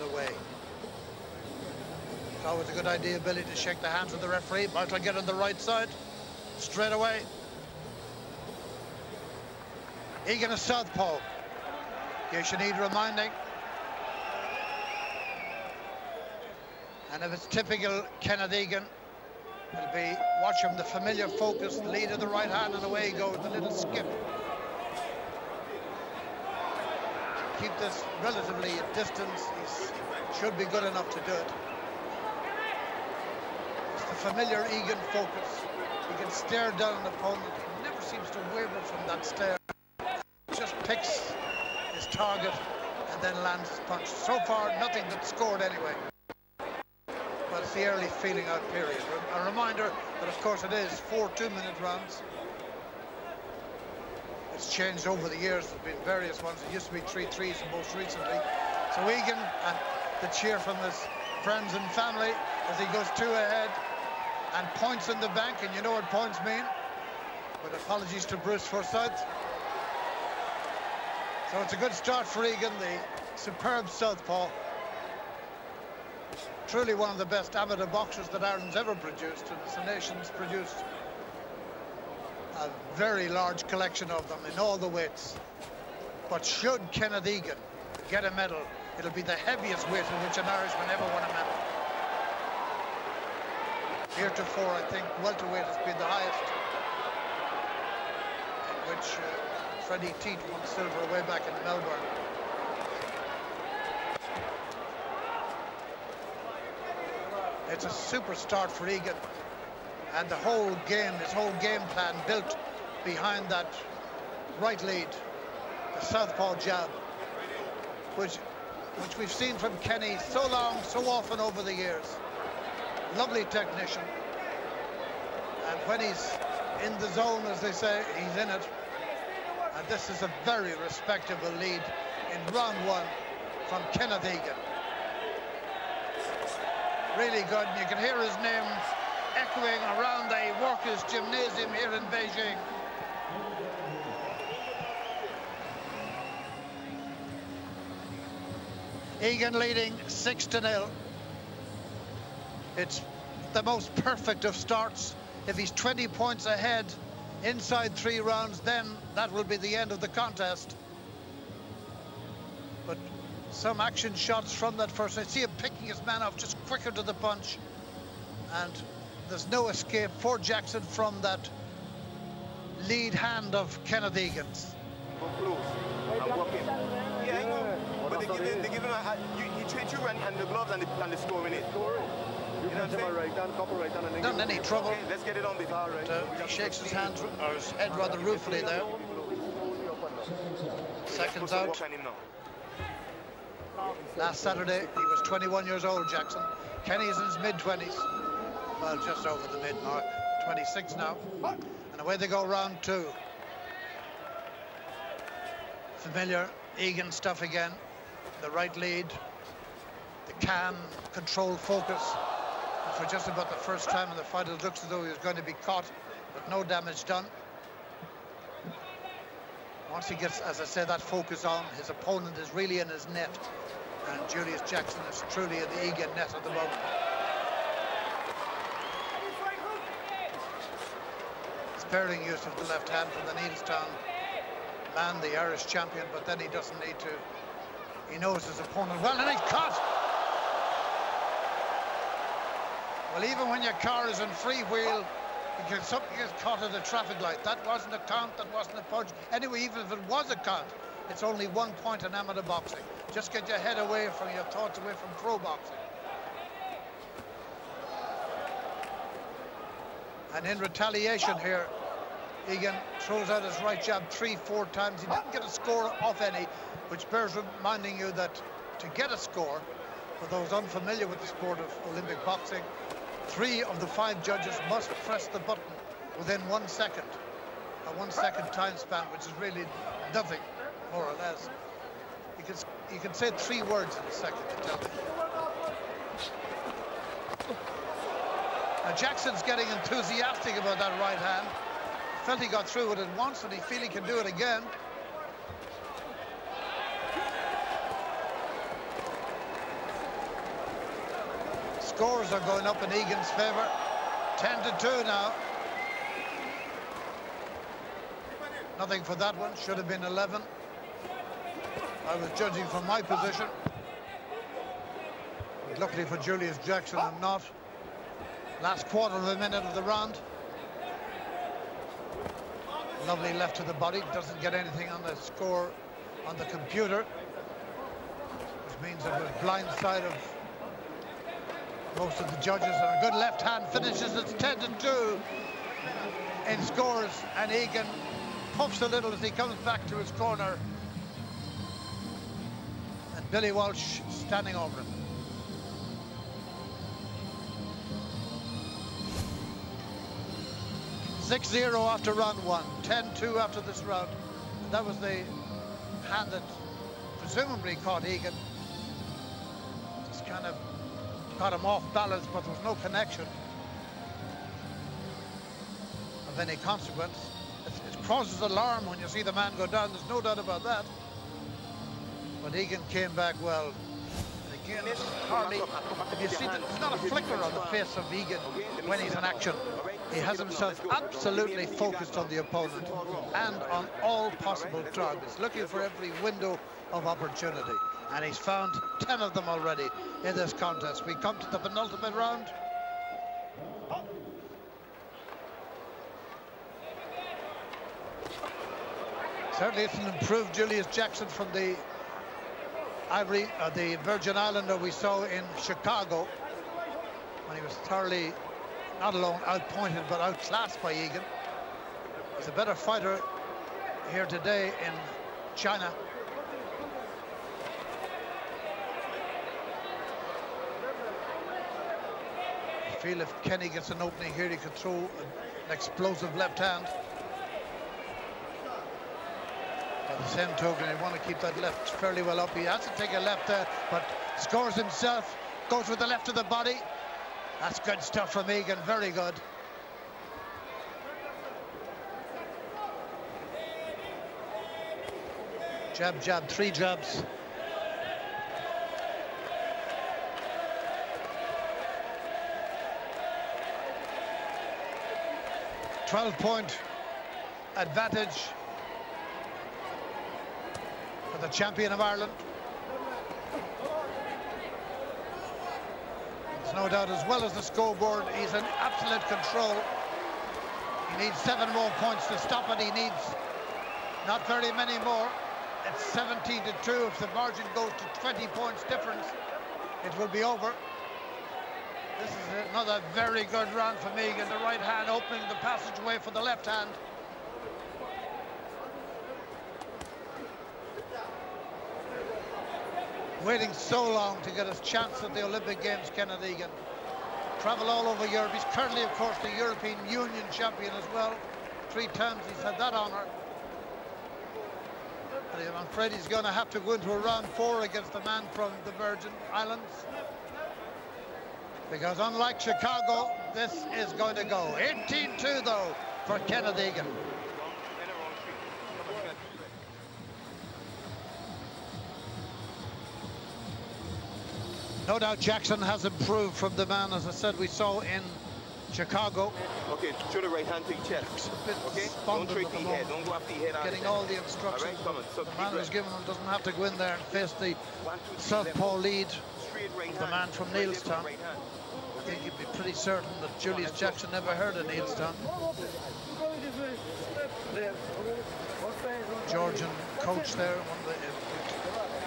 underway. It's always a good idea, Billy, to shake the hands of the referee. Michael get on the right side straight away. Egan is southpaw. You should need reminding. And if it's typical Kenneth Egan, it'll be, watch him, the familiar focus, the lead of the right hand, and away he goes, the little skip. Keep this relatively at distance. He should be good enough to do it. It's the familiar Egan focus. He can stare down an opponent. He never seems to waver from that stare. Just picks his target and then lands his punch. So far, nothing but scored anyway. But it's the early feeling out period. A reminder that, of course, it is 4 2-minute rounds. It's changed over the years. There's been various ones. It used to be 3-3s most recently. So Egan, and the cheer from his friends and family as he goes 2 ahead and points in the bank, and you know what points mean. But apologies to Bruce Forsyth. So it's a good start for Egan, the superb southpaw. Truly one of the best amateur boxers that Ireland's ever produced, and the nation's produced a very large collection of them in all the weights. But should Kenneth Egan get a medal, it'll be the heaviest weight in which an Irishman ever won a medal. Heretofore, I think welterweight has been the highest, in which Freddie Teat won silver way back in Melbourne. It's a super start for Egan, and the whole game, his whole game plan built behind that right lead, the southpaw jab, which we've seen from Kenny so long, so often over the years. Lovely technician, and when he's in the zone, as they say, he's in it. And this is a very respectable lead in round 1 from Kenneth Egan. Really good, and you can hear his name echoing around the Workers' Gymnasium here in Beijing. Egan leading 6-0. It's the most perfect of starts. If he's 20 points ahead inside 3 rounds, then that will be the end of the contest. But some action shots from that first. I see him picking his man off just quicker to the punch. And there's no escape for Jackson from that lead hand of Kenneth Egan's. Go close and work him. Yeah, I know. But they give him he treats you and the gloves and the scoring it. You know what I'm right hand, couple right hand, and not any trouble. Okay, let's get it on the bar, right? He shakes his hands, or his head rather ruefully there. Seconds out. Last Saturday, he was 21 years old, Jackson. Kenny's in his mid-20s. Well, just over the mid-mark. 26 now. And away they go, round 2. Familiar Egan stuff again. The right lead. The calm, controlled focus. And for just about the first time in the fight, it looks as though he was going to be caught, but no damage done. Once he gets, as I say, that focus on, his opponent is really in his net. And Julius Jackson is truly in the Egan net at the moment. Sparing use of the left hand from the Needlestown man, the Irish champion, but then he doesn't need to. He knows his opponent well, and he's caught! Well, even when your car is in freewheel, something gets caught at a traffic light. That wasn't a count, that wasn't a punch. Anyway, even if it was a count, it's only 1 point in amateur boxing. Just get your head away from your thoughts, away from pro boxing. And in retaliation here, Egan throws out his right jab 3-4 times. He didn't get a score off any, which bears reminding you that to get a score, for those unfamiliar with the sport of Olympic boxing, 3 of the 5 judges must press the button within 1 second. A 1 second time span, which is really nothing, more or less. You can say 3 words in a second to tell me. Now Jackson's getting enthusiastic about that right hand. He felt he got through with it once, and he feels he can do it again. scores are going up in Egan's favour. 10-2 now. Nothing for that one. Should have been 11. I was judging from my position. But luckily for Julius Jackson, I'm not. Last quarter of a minute of the round. Lovely left to the body. Doesn't get anything on the score on the computer, which means it was blindside of most of the judges. And a good left hand finishes. It's 10-2 in scores, and Egan puffs a little as he comes back to his corner, and Billy Walsh standing over him. (6-0) after round one, 10-2 after this round. And that was the hand that presumably caught Egan. Just kind of got him off balance, but there was no connection of any consequence. It causes alarm when you see the man go down, there's no doubt about that. But Egan came back well. And again, hardly, if you see that, there's not a flicker on the face of Egan when he's in action. He has himself absolutely focused on the opponent and on all possible targets, looking for every window of opportunity. And he's found 10 of them already in this contest. We come to the penultimate round. Certainly it's an improved Julius Jackson from the Virgin Islander we saw in Chicago, when he was thoroughly, not alone outpointed, but outclassed by Egan. He's a better fighter here today in China. I feel if Kenny gets an opening here, he could throw an explosive left hand. By the same token, I want to keep that left fairly well up. He has to take a left there, but scores himself, goes with the left of the body. That's good stuff from Egan, very good. Jab, jab, 3 jabs. .12-point advantage for the champion of Ireland. There's no doubt, as well as the scoreboard, he's in absolute control. He needs 7 more points to stop it. He needs not very many more. It's 17-2. If the margin goes to 20 points difference, it will be over. This is another very good round for Egan. The right hand opening the passageway for the left hand. Waiting so long to get his chance at the Olympic Games, Kenneth Egan. Travel all over Europe. He's currently, of course, the European Union champion as well. 3 times he's had that honour. But I'm afraid he's going to have to go into a round 4 against the man from the Virgin Islands. Because unlike Chicago, this is going to go. 18-2 though for Kenneth Egan. No doubt Jackson has improved from the man, as I said, we saw in Chicago. Okay, throw the right hand to your chest. Okay, don't trade the head, don't go after the head. Getting all the instructions. All right, come on. So the man who's given him doesn't have to go in there and face the southpaw lead of the man from Neilstown. I think you'd be pretty certain that Julius Jackson never heard of Neilstown. Georgian coach there, one of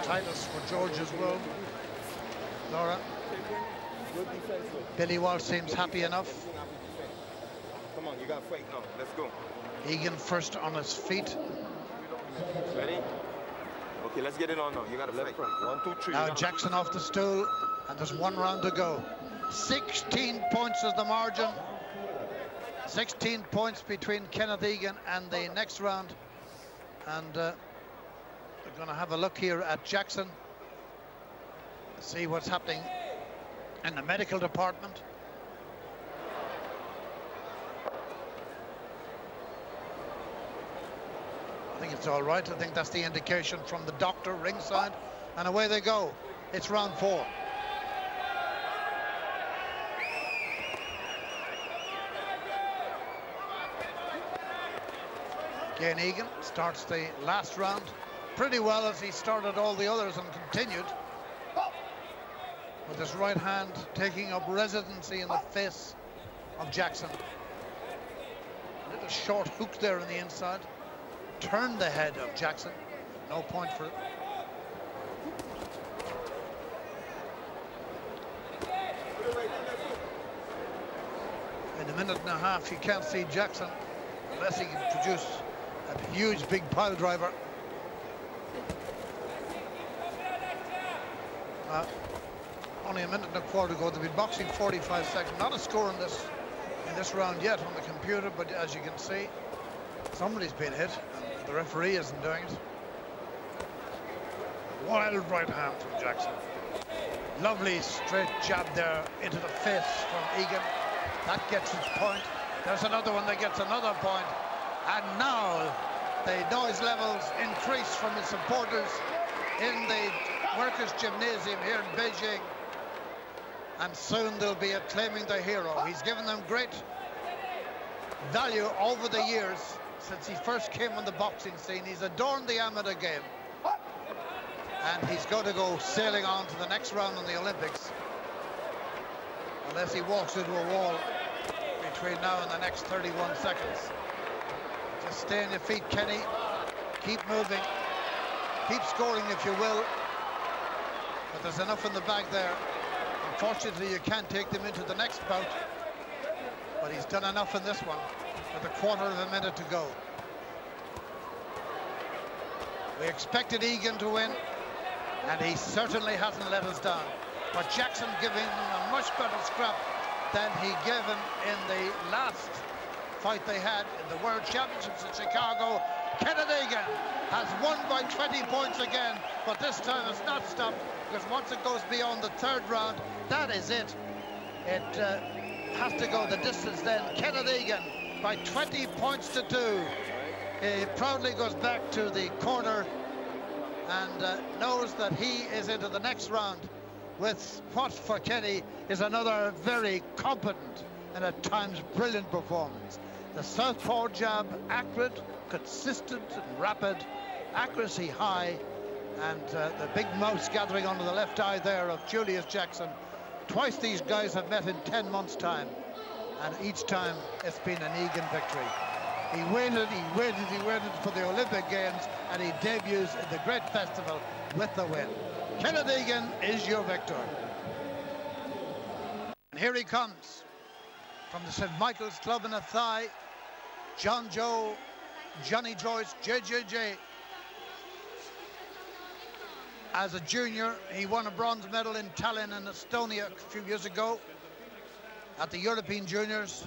the titles for George as well. Laura. Billy Walsh seems happy enough. Come on, you got to fight now. Let's go. Egan first on his feet. Ready? Okay, let's get it on now. You got to fight. 1, 2, 3. Now Jackson off the stool, and there's 1 round to go. 16 points is the margin. 16 points between Kenneth Egan and the next round. And we're going to have a look here at Jackson. See what's happening in the medical department. I think it's all right. I think that's the indication from the doctor ringside. And away they go. It's round 4. Again, Egan starts the last round pretty well, as he started all the others and continued, with his right hand taking up residency in the face of Jackson. A little short hook there on the inside. Turned the head of Jackson. No point for it. In a minute and a half, you can't see Jackson unless he can produce a huge big pile driver. Only a minute and a quarter to go. They've been boxing 45 seconds. Not a score in this round yet on the computer, but as you can see, somebody's been hit, and the referee isn't doing it. Wild right hand from Jackson. Lovely straight jab there into the face from Egan. That gets his point. There's another one that gets another point. And now the noise levels increase from the supporters in the Workers' Gymnasium here in Beijing. And soon they'll be acclaiming the hero. He's given them great value over the years since he first came on the boxing scene. He's adorned the amateur game. And he's going to go sailing on to the next round in the Olympics, unless he walks into a wall between now and the next 31 seconds. Just stay on your feet, Kenny. Keep moving. Keep scoring if you will. But there's enough in the bag there. Unfortunately, you can't take them into the next bout. But he's done enough in this one with a quarter of a minute to go. We expected Egan to win, and he certainly hasn't let us down. But Jackson giving him a much better scrap than he gave him in the last fight they had in the World Championships in Chicago. Kenneth Egan has won by 20 points again, but this time it's not stopped, because once it goes beyond the third round, that is it. It has to go the distance then. Kenneth Egan by 20 points to 2. He proudly goes back to the corner and knows that he is into the next round with what for Kenny is another very competent and at times brilliant performance. The southpaw jab, accurate, consistent and rapid, accuracy high, and the big mouse gathering onto the left eye there of Julius Jackson. Twice these guys have met in 10 months' time, and each time it's been an Egan victory. He waited for the Olympic Games, and he debuts in the great festival with the win. Kenneth Egan is your victor. And here he comes from the St. Michael's Club in Athy, John Joe, Johnny Joyce, JJJ. As a junior, he won a bronze medal in Tallinn in Estonia a few years ago at the European Juniors.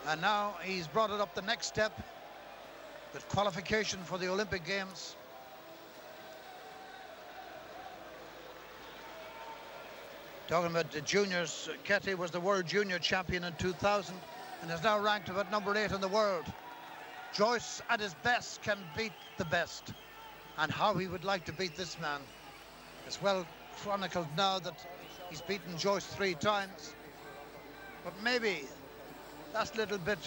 And now he's brought it up the next step with qualification for the Olympic Games. Talking about the juniors, Ketty was the world junior champion in 2000 and is now ranked about number 8 in the world. Joyce at his best can beat the best. And how he would like to beat this man. It's well chronicled now that he's beaten Joyce 3 times. But maybe that's a little bit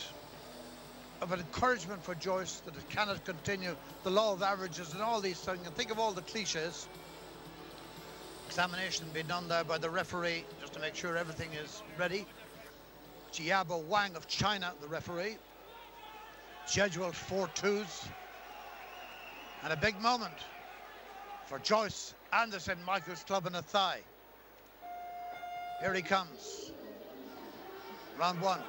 of an encouragement for Joyce that it cannot continue. The law of averages and all these things. And think of all the cliches. Examination being done there by the referee just to make sure everything is ready. Jiabo Wang of China, the referee. Scheduled 4 twos. And a big moment for Joyce and the St. Michael's Club in Athy. Here he comes. Round 1.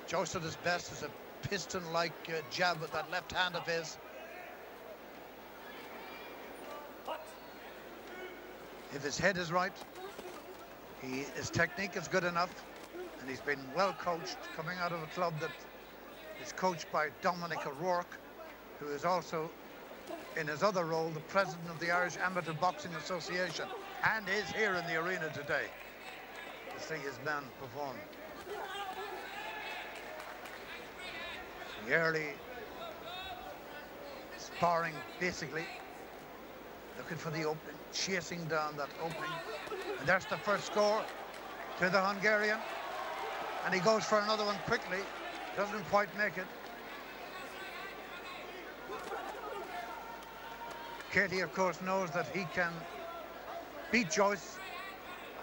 Joyce at his best is a piston-like jab with that left hand of his. If his head is right, his technique is good enough, and he's been well coached, coming out of a club that is coached by Dominic O'Rourke, who is also, in his other role, the president of the Irish Amateur Boxing Association, and is here in the arena today to see his men perform. The early sparring, basically, looking for the opening, chasing down that opening. And there's the first score to the Hungarian. And he goes for another one quickly. Doesn't quite make it. Katie, of course, knows that he can beat Joyce.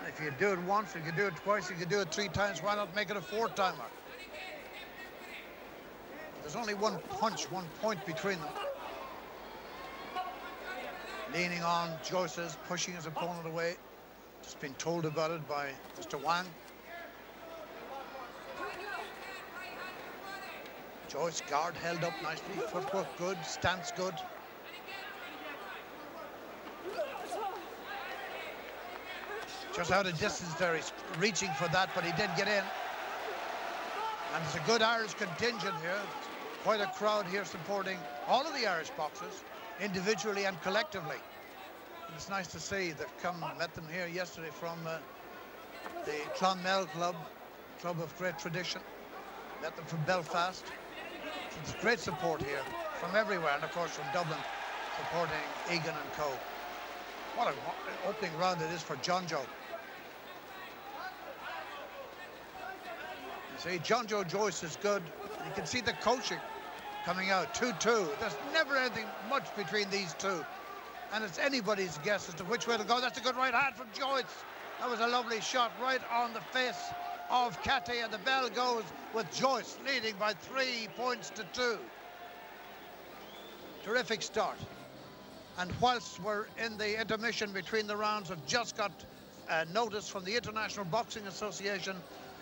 If you do it once, if you do it twice, if you do it 3 times, why not make it a 4-timer? There's only one punch, 1 point between them. Leaning on Joyce's, pushing his opponent away. Just been told about it by Mr. Wang. Joyce, guard held up nicely, footwork good, stance good. Just out of distance there, he's reaching for that, but he did get in. And it's a good Irish contingent here. Quite a crowd here supporting all of the Irish boxers, individually and collectively. And it's nice to see they've come, met them here yesterday from the Clonmel Club of great tradition. Met them from Belfast. So it's great support here from everywhere, and of course from Dublin, supporting Egan and co. What an opening round it is for John Joe. You see, John Joe Joyce is good. And you can see the coaching coming out, 2-2. There's never anything much between these two. And it's anybody's guess as to which way to go. That's a good right hand from Joyce. That was a lovely shot right on the face of Catty, and the bell goes with Joyce leading by 3 points to 2. Terrific start. And whilst we're in the intermission between the rounds, I've just got notice from the International Boxing Association,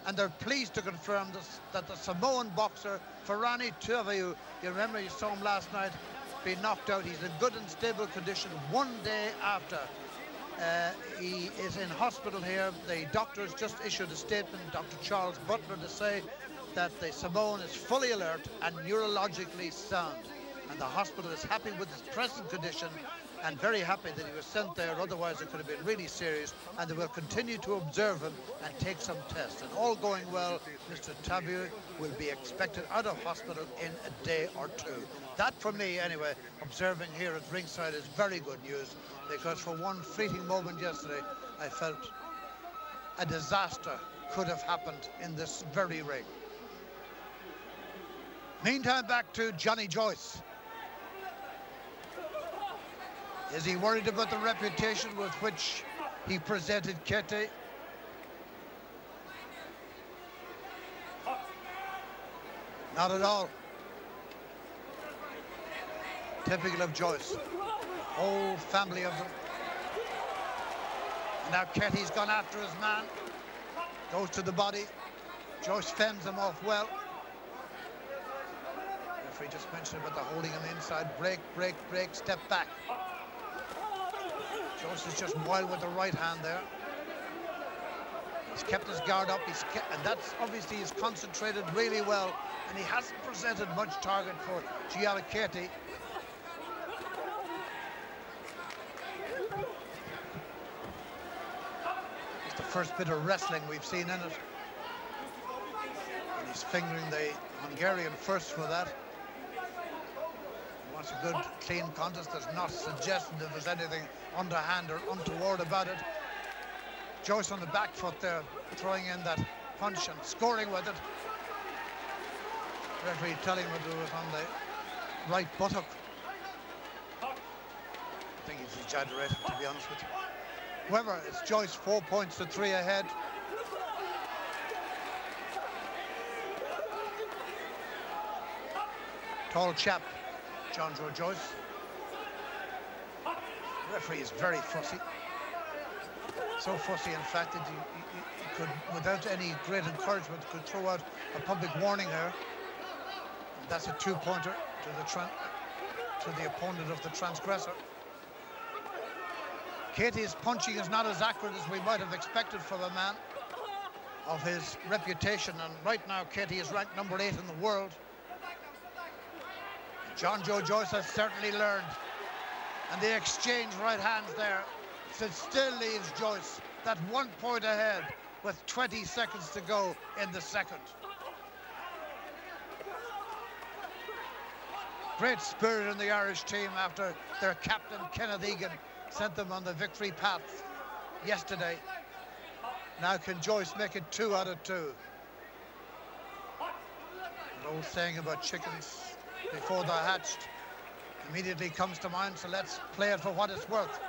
and they're pleased to confirm this, that the Samoan boxer Ferrani Tuivasa, you remember you saw him last night, been knocked out. He's in good and stable condition 1 day after. He is in hospital here. The doctors just issued a statement, Dr. Charles Butler, to say that the Samoan is fully alert and neurologically sound. And the hospital is happy with his present condition and very happy that he was sent there. Otherwise, it could have been really serious. And they will continue to observe him and take some tests. And all going well, Mr. Tabu will be expected out of hospital in a day or 2. That, for me, anyway, observing here at ringside is very good news, because for one fleeting moment yesterday, I felt a disaster could have happened in this very ring. Meantime, back to Johnny Joyce. Is he worried about the reputation with which he presented Kete? Not at all. Typical of Joyce. Whole family of them. And now Kete's gone after his man. Goes to the body. Joyce fends him off well. The referee just mentioned about the holding him inside. Break, break, break, step back. Joyce is just wild with the right hand there. He's kept his guard up, and that's obviously he's concentrated really well, and he hasn't presented much target for Gianakete. It's the first bit of wrestling we've seen in it. And he's fingering the Hungarian first for that. Wants a good, clean contest. There's not a suggestion that there's anything underhand or untoward about it. Joyce on the back foot there, throwing in that punch and scoring with it. Referee telling him it was on the right buttock. I think he's exaggerated, to be honest with you. However, it's Joyce 4 points to 3 ahead. Tall chap, John Joe Joyce. The referee is very fussy. So fussy, in fact, that he could, without any great encouragement, could throw out a public warning there. And that's a 2-pointer to the opponent of the transgressor. Kete's punching is not as accurate as we might have expected from a man of his reputation. And right now, Kete is ranked number 8 in the world. John Joe Joyce has certainly learned. And they exchange right hands there. So it still leaves Joyce that 1 point ahead with 20 seconds to go in the second. Great spirit in the Irish team after their captain, Kenneth Egan, sent them on the victory path yesterday. Now can Joyce make it 2 out of 2? old saying about chickens before they're hatched immediately comes to mind, so let's play it for what it's worth.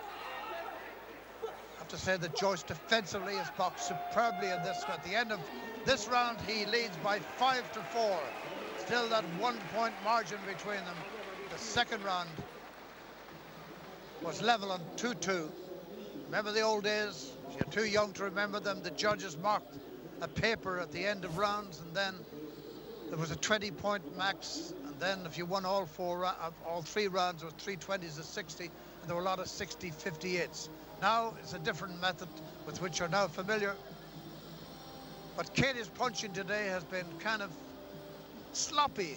I have to say that Joyce defensively has boxed superbly in this. At the end of this round, he leads by 5-4. Still that 1 point margin between them. The second round was level on 2-2. Remember the old days? If you're too young to remember them, the judges marked a paper at the end of rounds, and then there was a 20-point max, and then if you won all three rounds, it was 3 20s to 60, and there were a lot of 60-58s. Now it's a different method with which you're now familiar. But Katie's punching today has been kind of sloppy.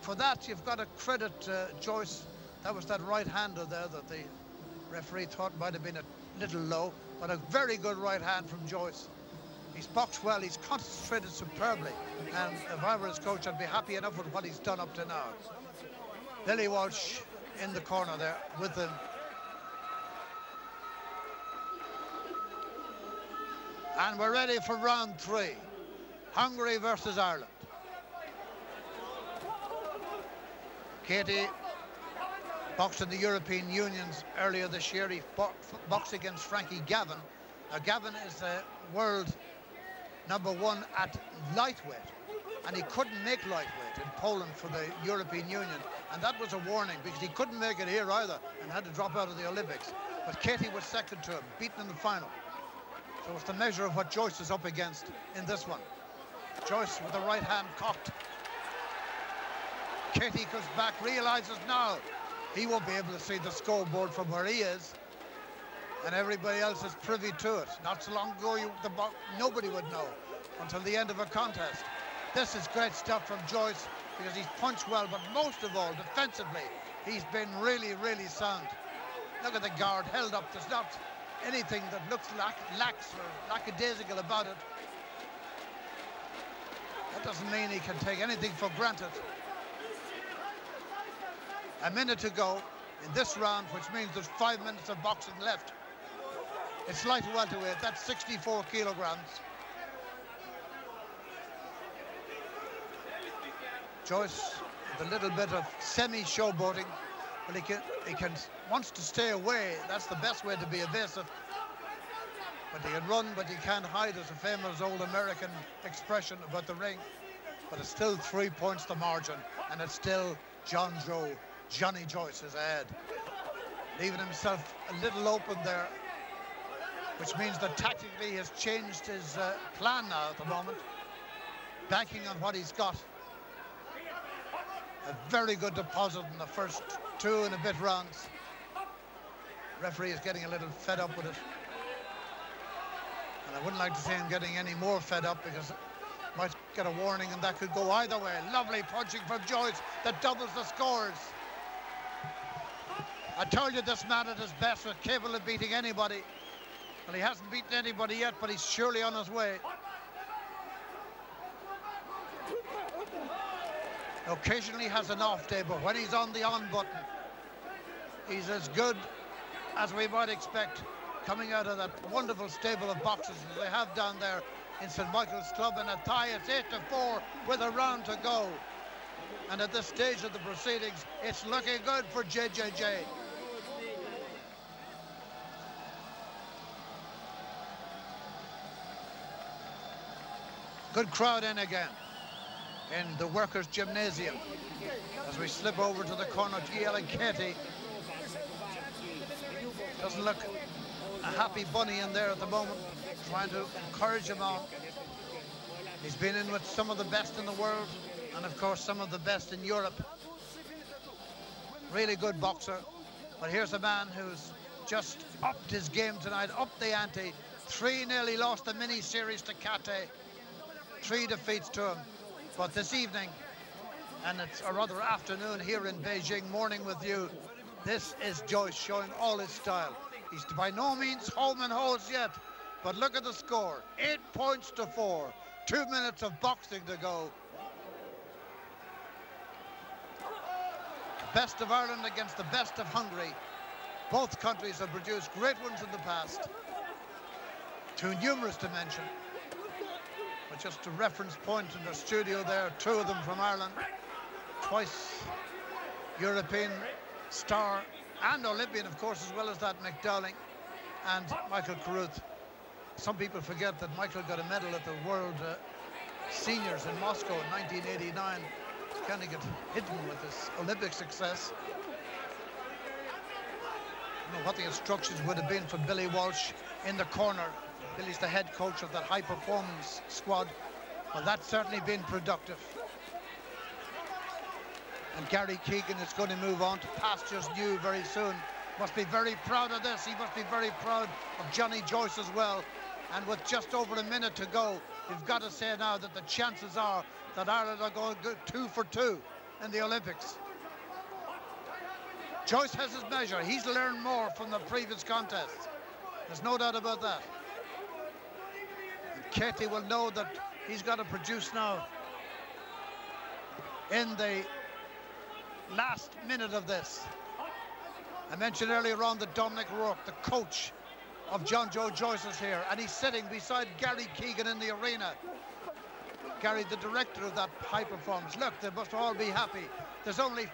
For that, you've got to credit Joyce. That was that right-hander there that the referee thought might have been a little low, but a very good right hand from Joyce. He's boxed well, he's concentrated superbly, and if I were his coach, I'd be happy enough with what he's done up to now. Billy Walsh in the corner there with him. And we're ready for round 3. Hungary versus Ireland. Katie boxed in the European Unions earlier this year. He boxed against Frankie Gavin. Now, Gavin is the world #1 at lightweight, and he couldn't make lightweight in Poland for the European Union, and that was a warning because he couldn't make it here either and had to drop out of the Olympics. But Katie was second to him, beaten in the final. So it's the measure of what Joyce is up against in this one. Joyce with the right hand cocked. Katie comes back, realizes now he won't be able to see the scoreboard from where he is, and everybody else is privy to it. Not so long ago, nobody would know until the end of a contest. This is great stuff from Joyce because he's punched well, but most of all, defensively, he's been really, really sound. Look at the guard held up. There's not anything that looks lax or lackadaisical about it. That doesn't mean he can take anything for granted. A minute to go in this round, which means there's 5 minutes of boxing left. It's light welterweight, that's 64 kilograms. Joyce with a little bit of semi-showboating, but he wants to stay away. That's the best way to be evasive. But he can run, but he can't hide, as a famous old American expression about the ring. But it's still 3 points the margin, and it's still Johnny Joyce is ahead, leaving himself a little open there, which means that tactically he has changed his plan now at the moment, banking on what he's got. A very good deposit in the first 2 and a bit rounds. Referee is getting a little fed up with it, and I wouldn't like to see him getting any more fed up because might get a warning, and that could go either way. Lovely punching from Joyce that doubles the scores. I told you this man at his best was capable of beating anybody. Well, he hasn't beaten anybody yet, but he's surely on his way. Occasionally has an off day, but when he's on the on button, he's as good as we might expect coming out of that wonderful stable of boxers that they have down there in St. Michael's Club in Athy. It's 8-4 with a round to go. And at this stage of the proceedings, it's looking good for JJJ. Good crowd in again in the Workers' Gymnasium as we slip over to the corner. GL and Katie. Doesn't look a happy bunny in there at the moment, trying to encourage him on. He's been in with some of the best in the world, and of course some of the best in Europe. Really good boxer, but here's a man who's just upped his game tonight, upped the ante. 3-0, he lost the mini-series to Kate. 3 defeats to him, but this evening, and it's a rather afternoon here in Beijing, morning with you, this is Joyce showing all his style. He's by no means home and hose yet, but look at the score, 8-4, 2 minutes of boxing to go. Best of Ireland against the best of Hungary. Both countries have produced great ones in the past, too numerous to mention. But just to reference point in the studio there, 2 of them from Ireland, twice European star and Olympian, of course, as well as that, Mick Dowling and Michael Carruth. Some people forget that Michael got a medal at the World Seniors in Moscow in 1989. It's kind of get hidden with this Olympic success. I don't know what the instructions would have been for Billy Walsh in the corner. Billy's the head coach of that high performance squad. Well, that's certainly been productive. And Gary Keegan is going to move on to pastures new very soon. Must be very proud of this. He must be very proud of Johnny Joyce as well. And with just over a minute to go, you've got to say now that the chances are that Ireland are going 2 for 2 in the Olympics. Joyce has his measure. He's learned more from the previous contests. There's no doubt about that. And Katie will know that he's got to produce now in the last minute of this. I mentioned earlier on that Dominic Rourke, the coach of John Joe Joyce, is here, and he's sitting beside Gary Keegan in the arena. Gary, the director of that high performance. Look, they must all be happy. There's only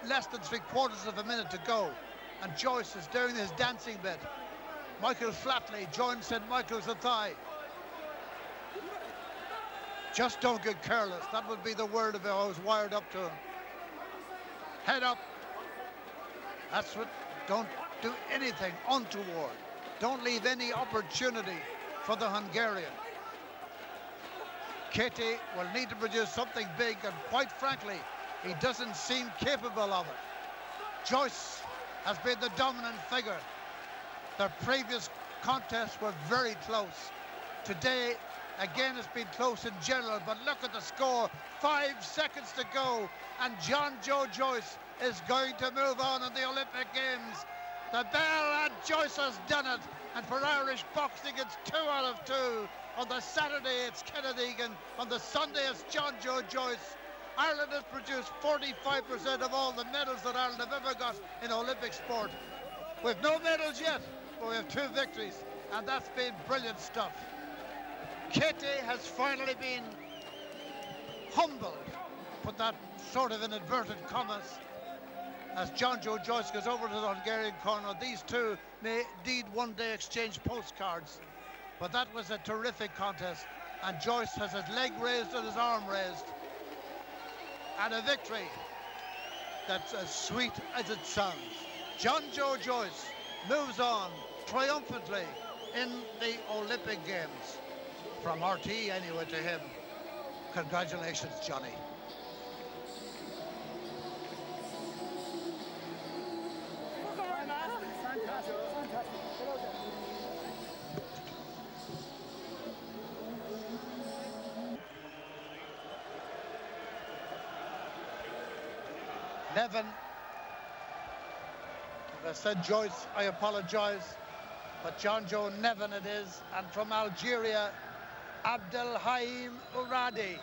less than 3/4 of a minute to go, and Joyce is doing his dancing bit. Michael Flatley joins St. Michael's Athy. Just don't get careless. That would be the word if I was wired up to him. Head up. That's what, don't do anything untoward. Don't leave any opportunity for the Hungarian. Katie will need to produce something big, and quite frankly, he doesn't seem capable of it. Joyce has been the dominant figure. Their previous contests were very close. Today, again, it's been close in general, but look at the score. 5 seconds to go, and John Joe Joyce is going to move on in the Olympic Games. The bell, and Joyce has done it. And for Irish boxing, it's 2 out of 2. On the Saturday, it's Kenneth Egan. On the Sunday, it's John Joe Joyce. Ireland has produced 45% of all the medals that Ireland have ever got in Olympic sport. We've no medals yet, but we have 2 victories, and that's been brilliant stuff. Katie has finally been humbled, put that sort of in inverted commas, as John Joe Joyce goes over to the Hungarian corner. These 2 may indeed one day exchange postcards, but that was a terrific contest, and Joyce has his leg raised and his arm raised, and a victory that's as sweet as it sounds. John Joe Joyce moves on triumphantly in the Olympic Games. From RT anyway to him, congratulations, Johnny. Nevin, as I said Joyce, I apologise, but John Joe Nevin it is, and from Algeria, Abdelhaim Uradi.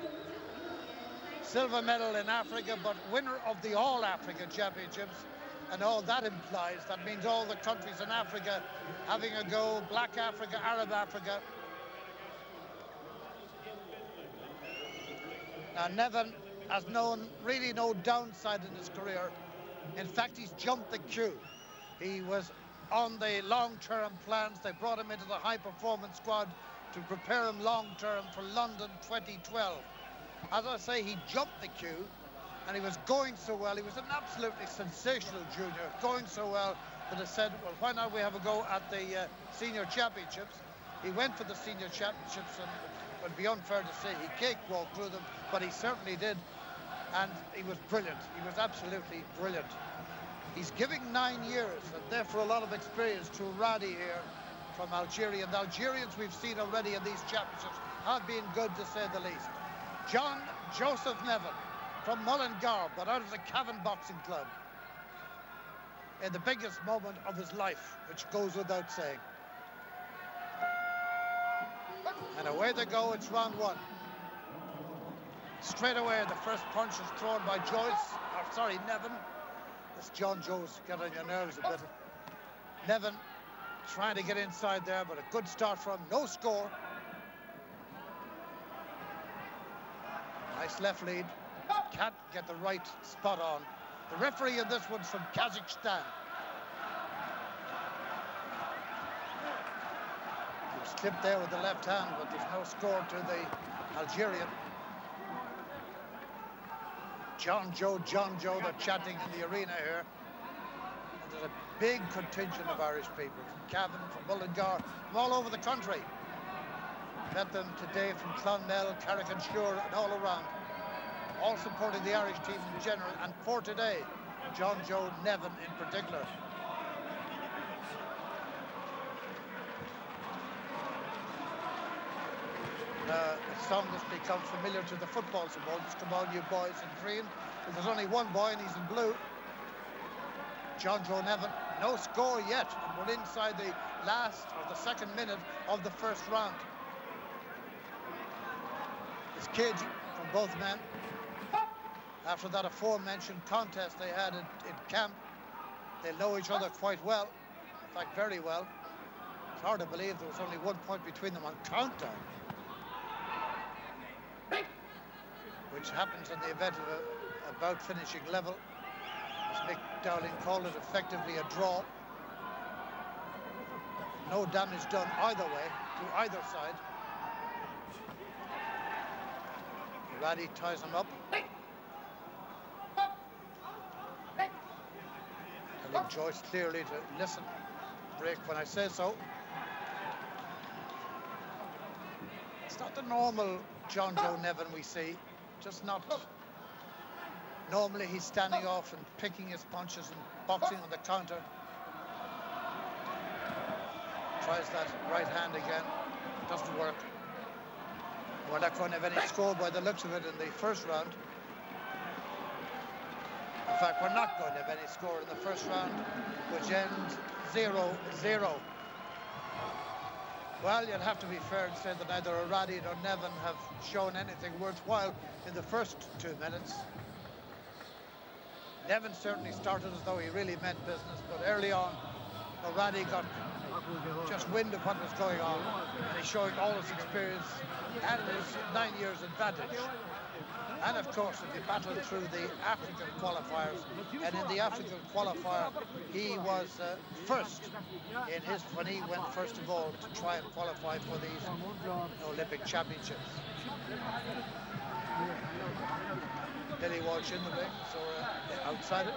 Silver medal in Africa, but winner of the All Africa Championships, and all that implies, that means all the countries in Africa having a go, Black Africa, Arab Africa. Now Nevin has known really no downside in his career. In fact, he's jumped the queue. He was on the long-term plans. They brought him into the high-performance squad to prepare him long-term for London 2012. As I say, he jumped the queue, and he was going so well. He was an absolutely sensational junior, going so well that I said, well, why not we have a go at the senior championships? He went for the senior championships, and it would be unfair to say he cakewalked through them, but he certainly did, and he was brilliant. He was absolutely brilliant. He's giving 9 years, and therefore a lot of experience to Radi here from Algeria. And the Algerians we've seen already in these championships have been good, to say the least. John Joseph Nevin from Mullingar, but out of the Cavan Boxing Club in the biggest moment of his life, which goes without saying. And away they go, it's round 1. Straight away, the first punch is thrown by Nevin. This John Joe's got on your nerves a bit. Nevin trying to get inside there, but a good start from no score. Nice left lead. Can't get the right spot on. The referee in this one's from Kazakhstan. He was clipped there with the left hand, but there's no score to the Algerian. John Joe, they're chanting in the arena here. And there's a big contingent of Irish people from Cavan, from Mullingar, from all over the country. Met them today from Clonmel, Carrick-on-Suir, and all around. All supporting the Irish team in general, and for today, John Joe Nevin in particular. A song that's become familiar to the football supporters. Come on, you boys in green. But there's only one boy, and he's in blue. John Joe Nevin. No score yet. And we're inside the last or the second minute of the first round. It's cagey from both men. After that aforementioned contest they had in camp, they know each other quite well. In fact, very well. It's hard to believe there was only 1 point between them on countdown, which happens in the event of a bout finishing level. As Mick Dowling called it, effectively a draw. No damage done either way, to either side. Raddy ties him up. Telling Joyce clearly to listen, break when I say so. It's not the normal John Joe Nevin we see, just not. Normally he's standing off and picking his punches and boxing on the counter. Tries that right hand again, doesn't work. We're not going to have any score by the looks of it in the first round. In fact, we're not going to have any score in the first round, which ends 0-0. Well, you'd have to be fair and say that neither O'Raddy nor Nevin have shown anything worthwhile in the first 2 minutes. Nevin certainly started as though he really meant business, but early on, O'Raddy got just wind of what was going on, and he's showing all his experience and his 9 years advantage. And of course, if he battled through the African qualifiers, and in the African qualifier, he was first in his, when he went first of all to try and qualify for these Olympic Championships. Billy Walsh in the ring, so outside it.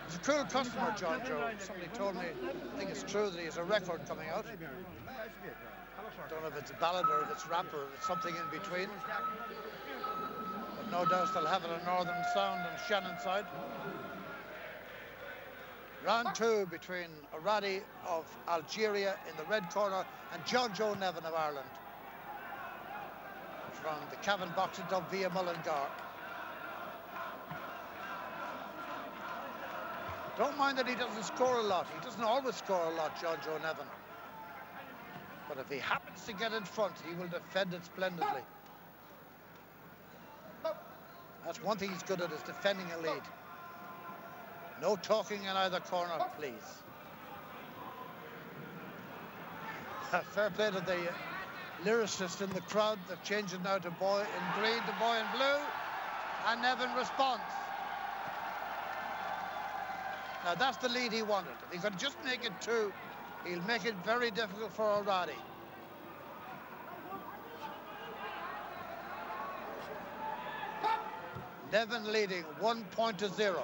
He's a cool customer, John Joe. Somebody told me, I think it's true, that he has a record coming out. I don't know if it's a ballad or if it's rap or if it's something in between. But no doubt they'll have it on Northern Sound and Shannon side. Round 2 between O'Raddy of Algeria in the red corner and John Joe Nevin of Ireland. From the Cavan boxing club via Mullingar. Don't mind that he doesn't score a lot. He doesn't always score a lot, John Joe Nevin. But if he happens to get in front, he will defend it splendidly. That's one thing he's good at, is defending a lead. No talking in either corner, please. Fair play to the lyricist in the crowd. They're changing now to boy in green to boy in blue. And Nevin responds. Now that's the lead he wanted. If he could just make it 2, he'll make it very difficult for O'Raddy. Nevin leading 1-0.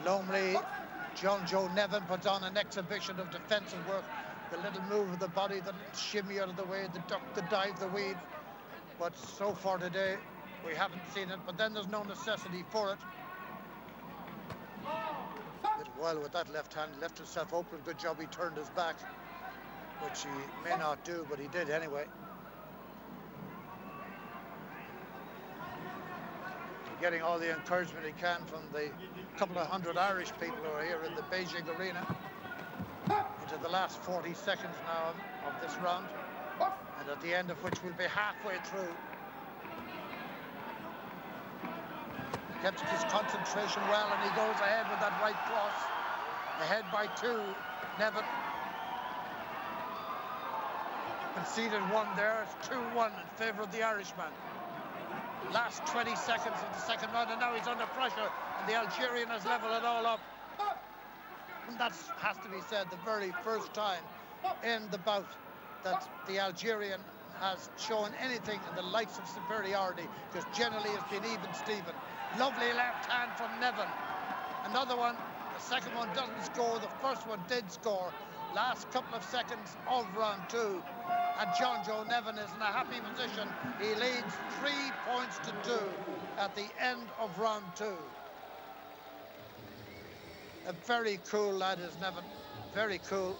Lonely John Joe Nevin puts on an exhibition of defensive work. The little move of the body, the shimmy out of the way, the duck, the dive, the weave. But so far today, we haven't seen it. But then there's no necessity for it. Did well with that left hand, left himself open. Good job he turned his back, which he may not do, but he did anyway. Getting all the encouragement he can from the couple of hundred Irish people who are here in the Beijing arena. Into the last 40 seconds now of this round, and at the end of which we'll be halfway through. kept his concentration well, and he goes ahead with that right cross. Ahead by 2, Nevin. Conceded 1 there. It's 2-1 in favour of the Irishman. Last 20 seconds of the second round, and now he's under pressure, and the Algerian has levelled it all up. And that has to be said, the very first time in the bout that the Algerian has shown anything in the likes of superiority, because generally it's been even Steven. Lovely left hand from Nevin. Another one. The second one doesn't score. The first one did score. Last couple of seconds of round 2. And John Joe Nevin is in a happy position. He leads 3 points to 2 at the end of round 2. A very cool lad is Nevin. Very cool.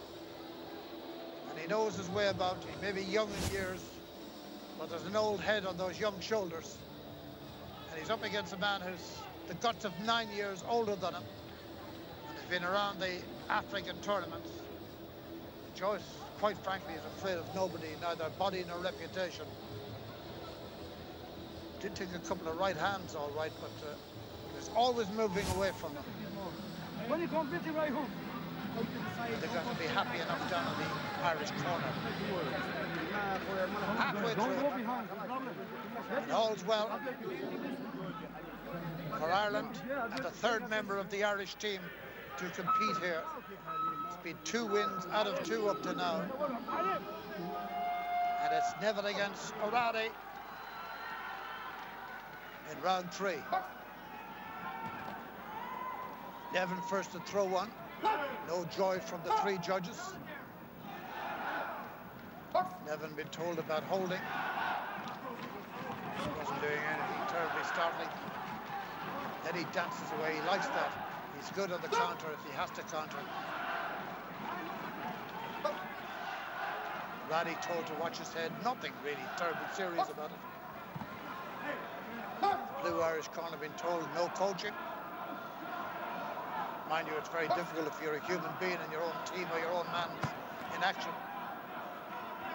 And he knows his way about. He may be young in years, but there's an old head on those young shoulders. And he's up against a man who's the guts of 9 years older than him. And has been around the African tournaments. Joyce, quite frankly, is afraid of nobody, neither body nor reputation. Did take a couple of right hands, all right, but was always moving away from them. When you come with the right hook, they're going to be happy enough down in the Irish corner. Halfway through, and all's well for Ireland and the third member of the Irish team to compete here. It's been 2 wins out of 2 up to now. And it's Nevin against O'Reilly in round 3. Nevin first to throw one. No joy from the 3 judges. Nevin been told about holding. He wasn't doing anything terribly startling. Then he dances away. He likes that. He's good on the counter if he has to counter. Raddy told to watch his head. Nothing really terribly serious about it. The Blue Irish corner been told no coaching. Mind you, it's very difficult if you're a human being and your own team or your own man's in action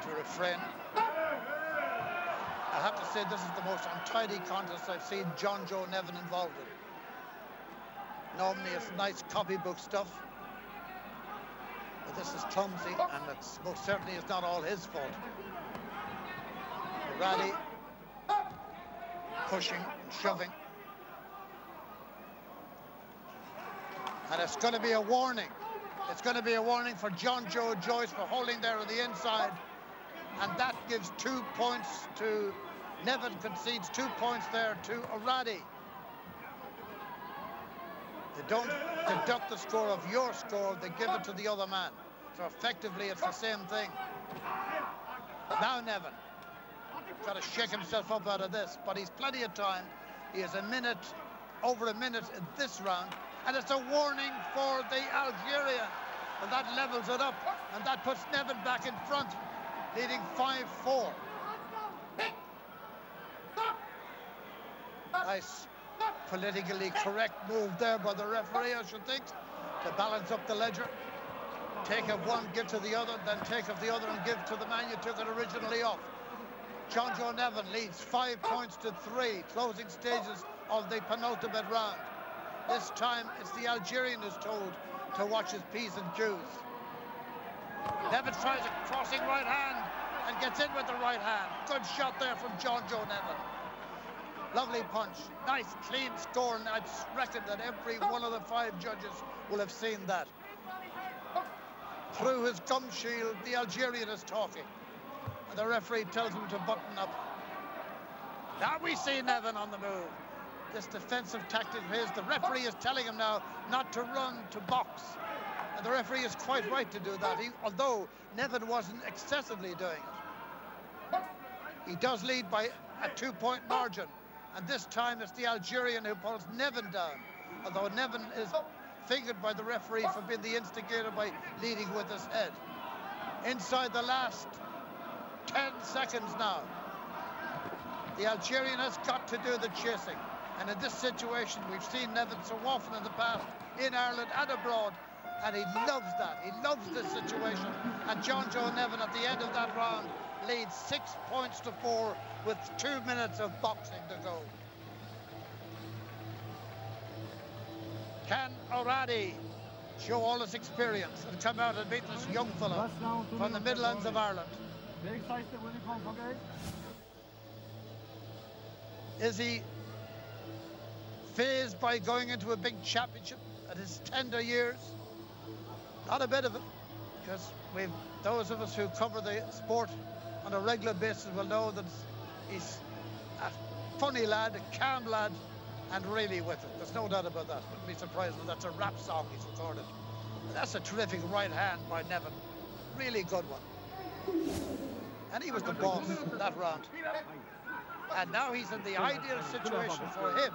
to refrain. I have to say this is the most untidy contest I've seen John Joe Nevin involved in. Normally it's nice copybook stuff, but this is clumsy, and it's most certainly is not all his fault. Raddy pushing and shoving. And it's going to be a warning. It's going to be a warning for John Joe Joyce for holding there on the inside. And that gives 2 points to Nevin, concedes 2 points there to O'Reilly. They don't deduct the score of your score, they give it to the other man. So effectively it's the same thing. Now Nevin got to shake himself up out of this, but he's plenty of time. He has over a minute in this round. And it's a warning for the Algerian. And that levels it up. And that puts Nevin back in front, leading 5-4. Nice politically correct move there by the referee, I should think, to balance up the ledger. Take of one, give to the other, then take of the other and give to the man you took it originally off. John Joe Nevin leads 5 points to 3, closing stages of the penultimate round. This time it's the Algerian who's told to watch his P's and Q's. Nevin tries a crossing right hand and gets in with the right hand. Good shot there from John Joe Nevin. Lovely punch. Nice clean score, and I reckon that every one of the 5 judges will have seen that. Through his gum shield, the Algerian is talking. And the referee tells him to button up. Now we see Nevin on the move. This defensive tactic of his, the referee is telling him now not to run, to box. And the referee is quite right to do that, although Nevin wasn't excessively doing it. He does lead by a 2-point margin. And this time it's the Algerian who pulls Nevin down. Although Nevin is fingered by the referee for being the instigator by leading with his head. Inside the last 10 seconds now. The Algerian has got to do the chasing. And in this situation, we've seen Nevin so often in the past, in Ireland and abroad, and he loves that. He loves this situation. And John Joe Nevin, at the end of that round, leads 6 points to 4 with 2 minutes of boxing to go. Can O'Reilly show all his experience and come out and beat this young fella from the Midlands of Ireland? Very excited when you come from, guys. Is he fazed by going into a big championship at his tender years? Not a bit of it, because those of us who cover the sport on a regular basis will know that he's a funny lad, a calm lad, and really with it. There's no doubt about that. Wouldn't be surprised if that's a rap song he's recorded. That's a terrific right hand by Nevin. Really good one. And he was the boss that round. And now he's in the ideal situation for him.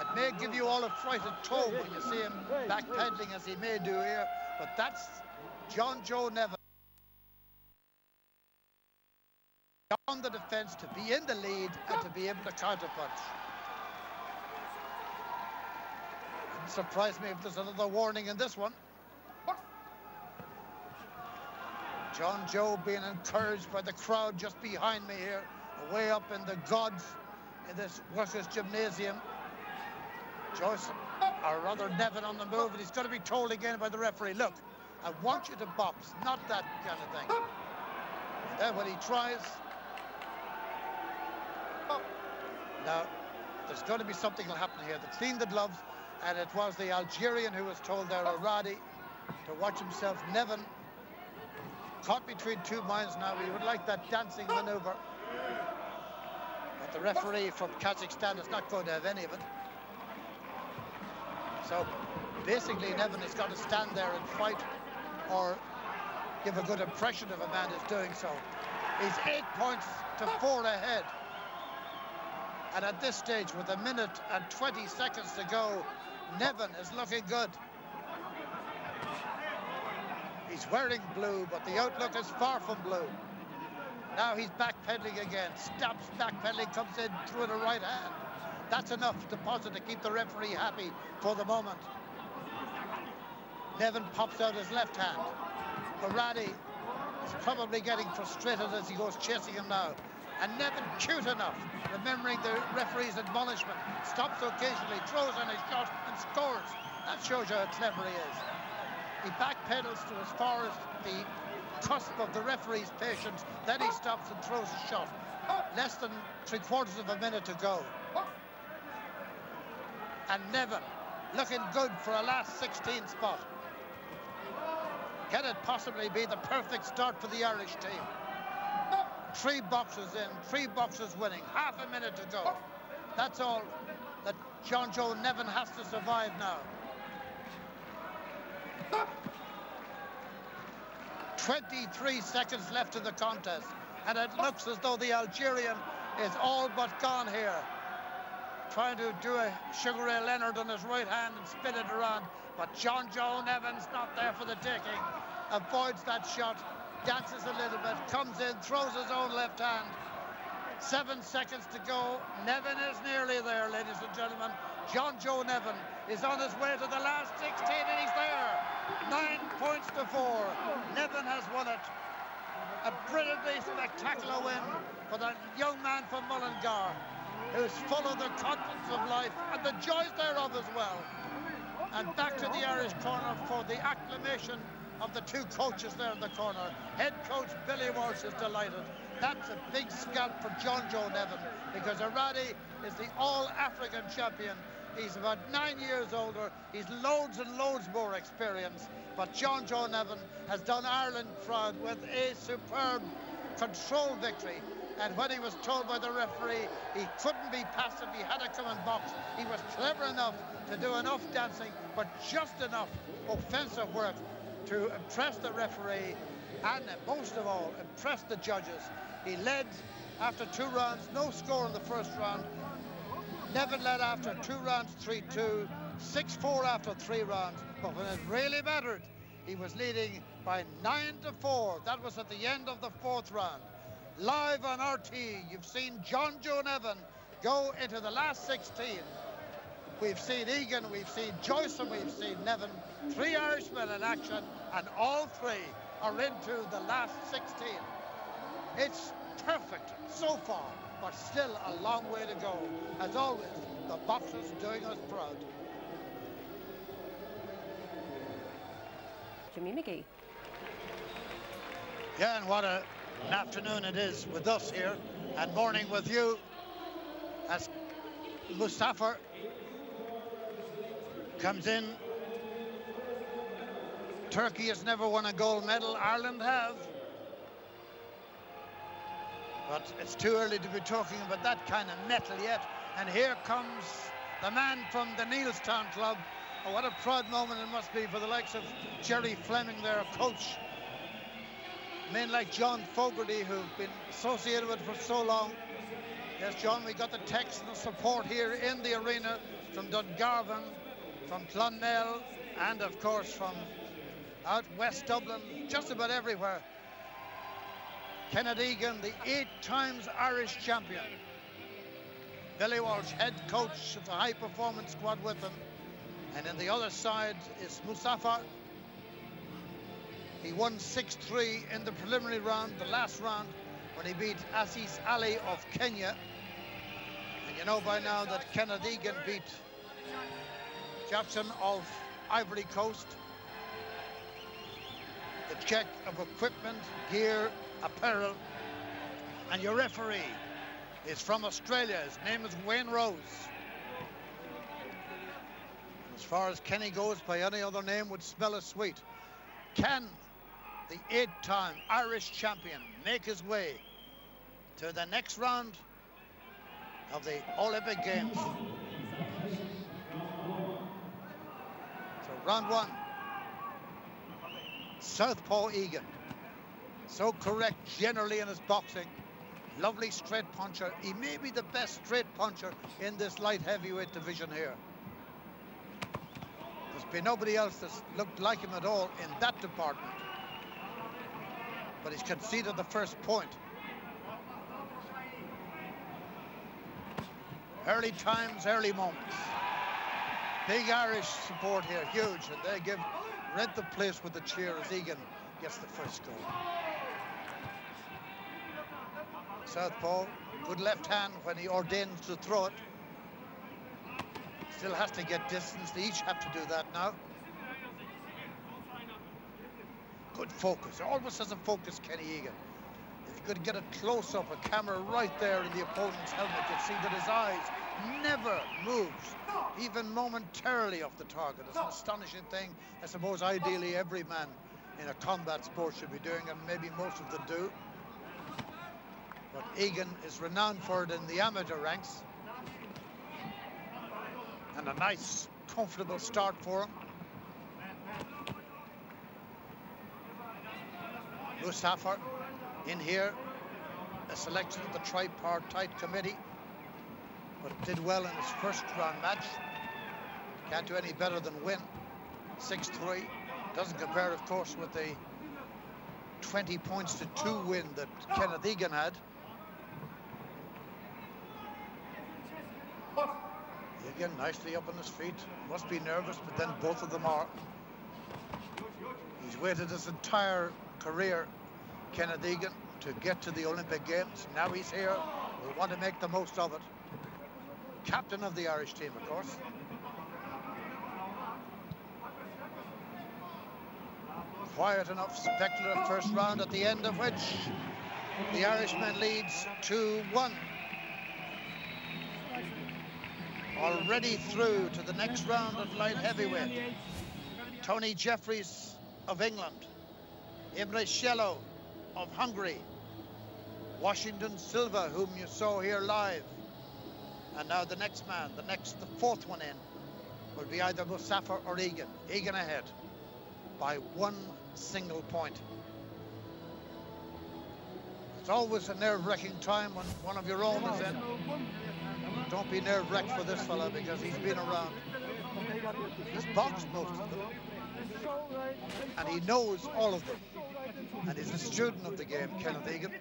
It may give you all a fright at toe when you see him backpedaling as he may do here, but that's John Joe Nevin on the defence to be in the lead and to be able to counterpunch. Wouldn't surprise me if there's another warning in this one. John Joe being encouraged by the crowd just behind me here, way up in the gods in this workers' gymnasium. Joyce, or rather Nevin, on the move, and he's going to be told again by the referee, look, I want you to box, not that kind of thing. And then when he tries, now there's going to be something will happen here. They've cleaned the gloves, and it was the Algerian who was told there, O'Reilly, to watch himself. Nevin caught between two minds now. He would like that dancing maneuver. But the referee from Kazakhstan is not going to have any of it. So basically Nevin has got to stand there and fight or give a good impression of a man who's doing so. He's 8 points to 4 ahead. And at this stage, with 1 minute and 20 seconds to go, Nevin is looking good. He's wearing blue, but the outlook is far from blue. Now he's backpedaling again. Stops backpedaling, comes in through the right hand. That's enough deposit to keep the referee happy for the moment. Nevin pops out his left hand. O'Reilly is probably getting frustrated as he goes chasing him now. And Nevin, cute enough, remembering the referee's admonishment, stops occasionally, throws in a shot and scores. That shows you how clever he is. He backpedals to as far as the cusp of the referee's patience, then he stops and throws a shot. Less than 3/4 of a minute to go. And Nevin looking good for a last 16 spot. Can it possibly be the perfect start for the Irish team? 3 boxes in, 3 boxes winning, half a minute to go. That's all that John Joe Nevin has to survive now. 23 seconds left in the contest, and it looks as though the Algerian is all but gone here. Trying to do a Sugar Ray Leonard on his right hand and spin it around, but John Joe Nevin's not there for the taking. Avoids that shot, dances a little bit, comes in, throws his own left hand. 7 seconds to go. Nevin is nearly there, ladies and gentlemen. John Joe Nevin is on his way to the last 16, and he's there. 9 points to 4. Nevin has won it. A brilliantly spectacular win for the young man from Mullingar, who's full of the confidence of life and the joys thereof as well. And back to the Irish corner for the acclamation of the 2 coaches there in the corner. Head coach Billy Walsh is delighted. That's a big scalp for John Joe Nevin, because O'Reilly is the all-African champion. He's about 9 years older. He's loads and loads more experience. But John Joe Nevin has done Ireland proud with a superb control victory. And when he was told by the referee he couldn't be passive, he had to come and box, he was clever enough to do enough dancing, but just enough offensive work to impress the referee and, most of all, impress the judges. He led after 2 rounds, no score in the first round. Nevin led after 2 rounds, 3-2, 6-4 after 3 rounds. But when it really mattered, he was leading by 9-4. That was at the end of the 4th round. Live on RT, you've seen John Joe Nevin go into the last 16. We've seen Egan, we've seen Joyce, and we've seen Nevin. 3 Irishmen in action, and all 3 are into the last 16. It's perfect so far, but still a long way to go. As always, the boxers doing us proud. Jimmy McGee. Yeah, and what an afternoon it is with us here, and morning with you, as Mustafa comes in. Turkey has never won a gold medal, Ireland have. But it's too early to be talking about that kind of metal yet. And here comes the man from the Neilstown club. Oh, what a proud moment it must be for the likes of Jerry Fleming, their coach. Men like John Fogarty, who've been associated with it for so long. Yes, John, we got the text and the support here in the arena from Dungarvan, from Clonmel, and of course from out West Dublin, just about everywhere. Kenneth Egan, the 8 times Irish champion. Billy Walsh, head coach of the high performance squad with him. And on the other side is Mustafa. He won 6-3 in the preliminary round, the last round, when he beat Aziz Ali of Kenya. And you know by now that Kenneth Egan beat Jackson of Ivory Coast. The check of equipment, gear, apparel. And your referee is from Australia. His name is Wayne Rose. As far as Kenny goes, by any other name would smell as sweet. Can the 8-time Irish champion make his way to the next round of the Olympic Games? So round 1. Southpaw Egan. So correct generally in his boxing. Lovely straight puncher. He may be the best straight puncher in this light heavyweight division here. There's been nobody else that's looked like him at all in that department. But he's conceded the first point. Early times, early moments. Big Irish support here, huge, and they rent the place with the cheer as Egan gets the first goal. Southpaw, good left hand when he ordains to throw it. Still has to get distance. They each have to do that now. Good focus. Always has a focus, Kenny Egan. If you could get a close-up, a camera right there in the opponent's helmet, you'd see that his eyes never moves, even momentarily off the target. It's an astonishing thing. I suppose ideally every man in a combat sport should be doing, and maybe most of them do. But Egan is renowned for it in the amateur ranks. And a nice, comfortable start for him. Mustafa in here, a selection of the tripartite committee, but did well in his first round match. Can't do any better than win. 6-3. Doesn't compare, of course, with the 20 points to 2 win that Kenneth Egan had. Egan nicely up on his feet. Must be nervous, but then both of them are. He's waited his entire career, Kenneth Egan, to get to the Olympic Games. Now he's here. We'll want to make the most of it. Captain of the Irish team, of course. Quiet enough, spectacular first round, at the end of which the Irishman leads 2-1. Already through to the next round of light heavyweight. Tony Jeffries of England, Imre Shello of Hungary, Washington Silva, whom you saw here live, and now the next man, the fourth one in, will be either Mustafa or Egan. Egan ahead by 1 single point. It's always a nerve-wracking time when one of your own is in. Don't be nerve-wracked for this fella, because he's been around. He's boxed most of them, and he knows all of them. And he's a student of the game, Kenneth Egan.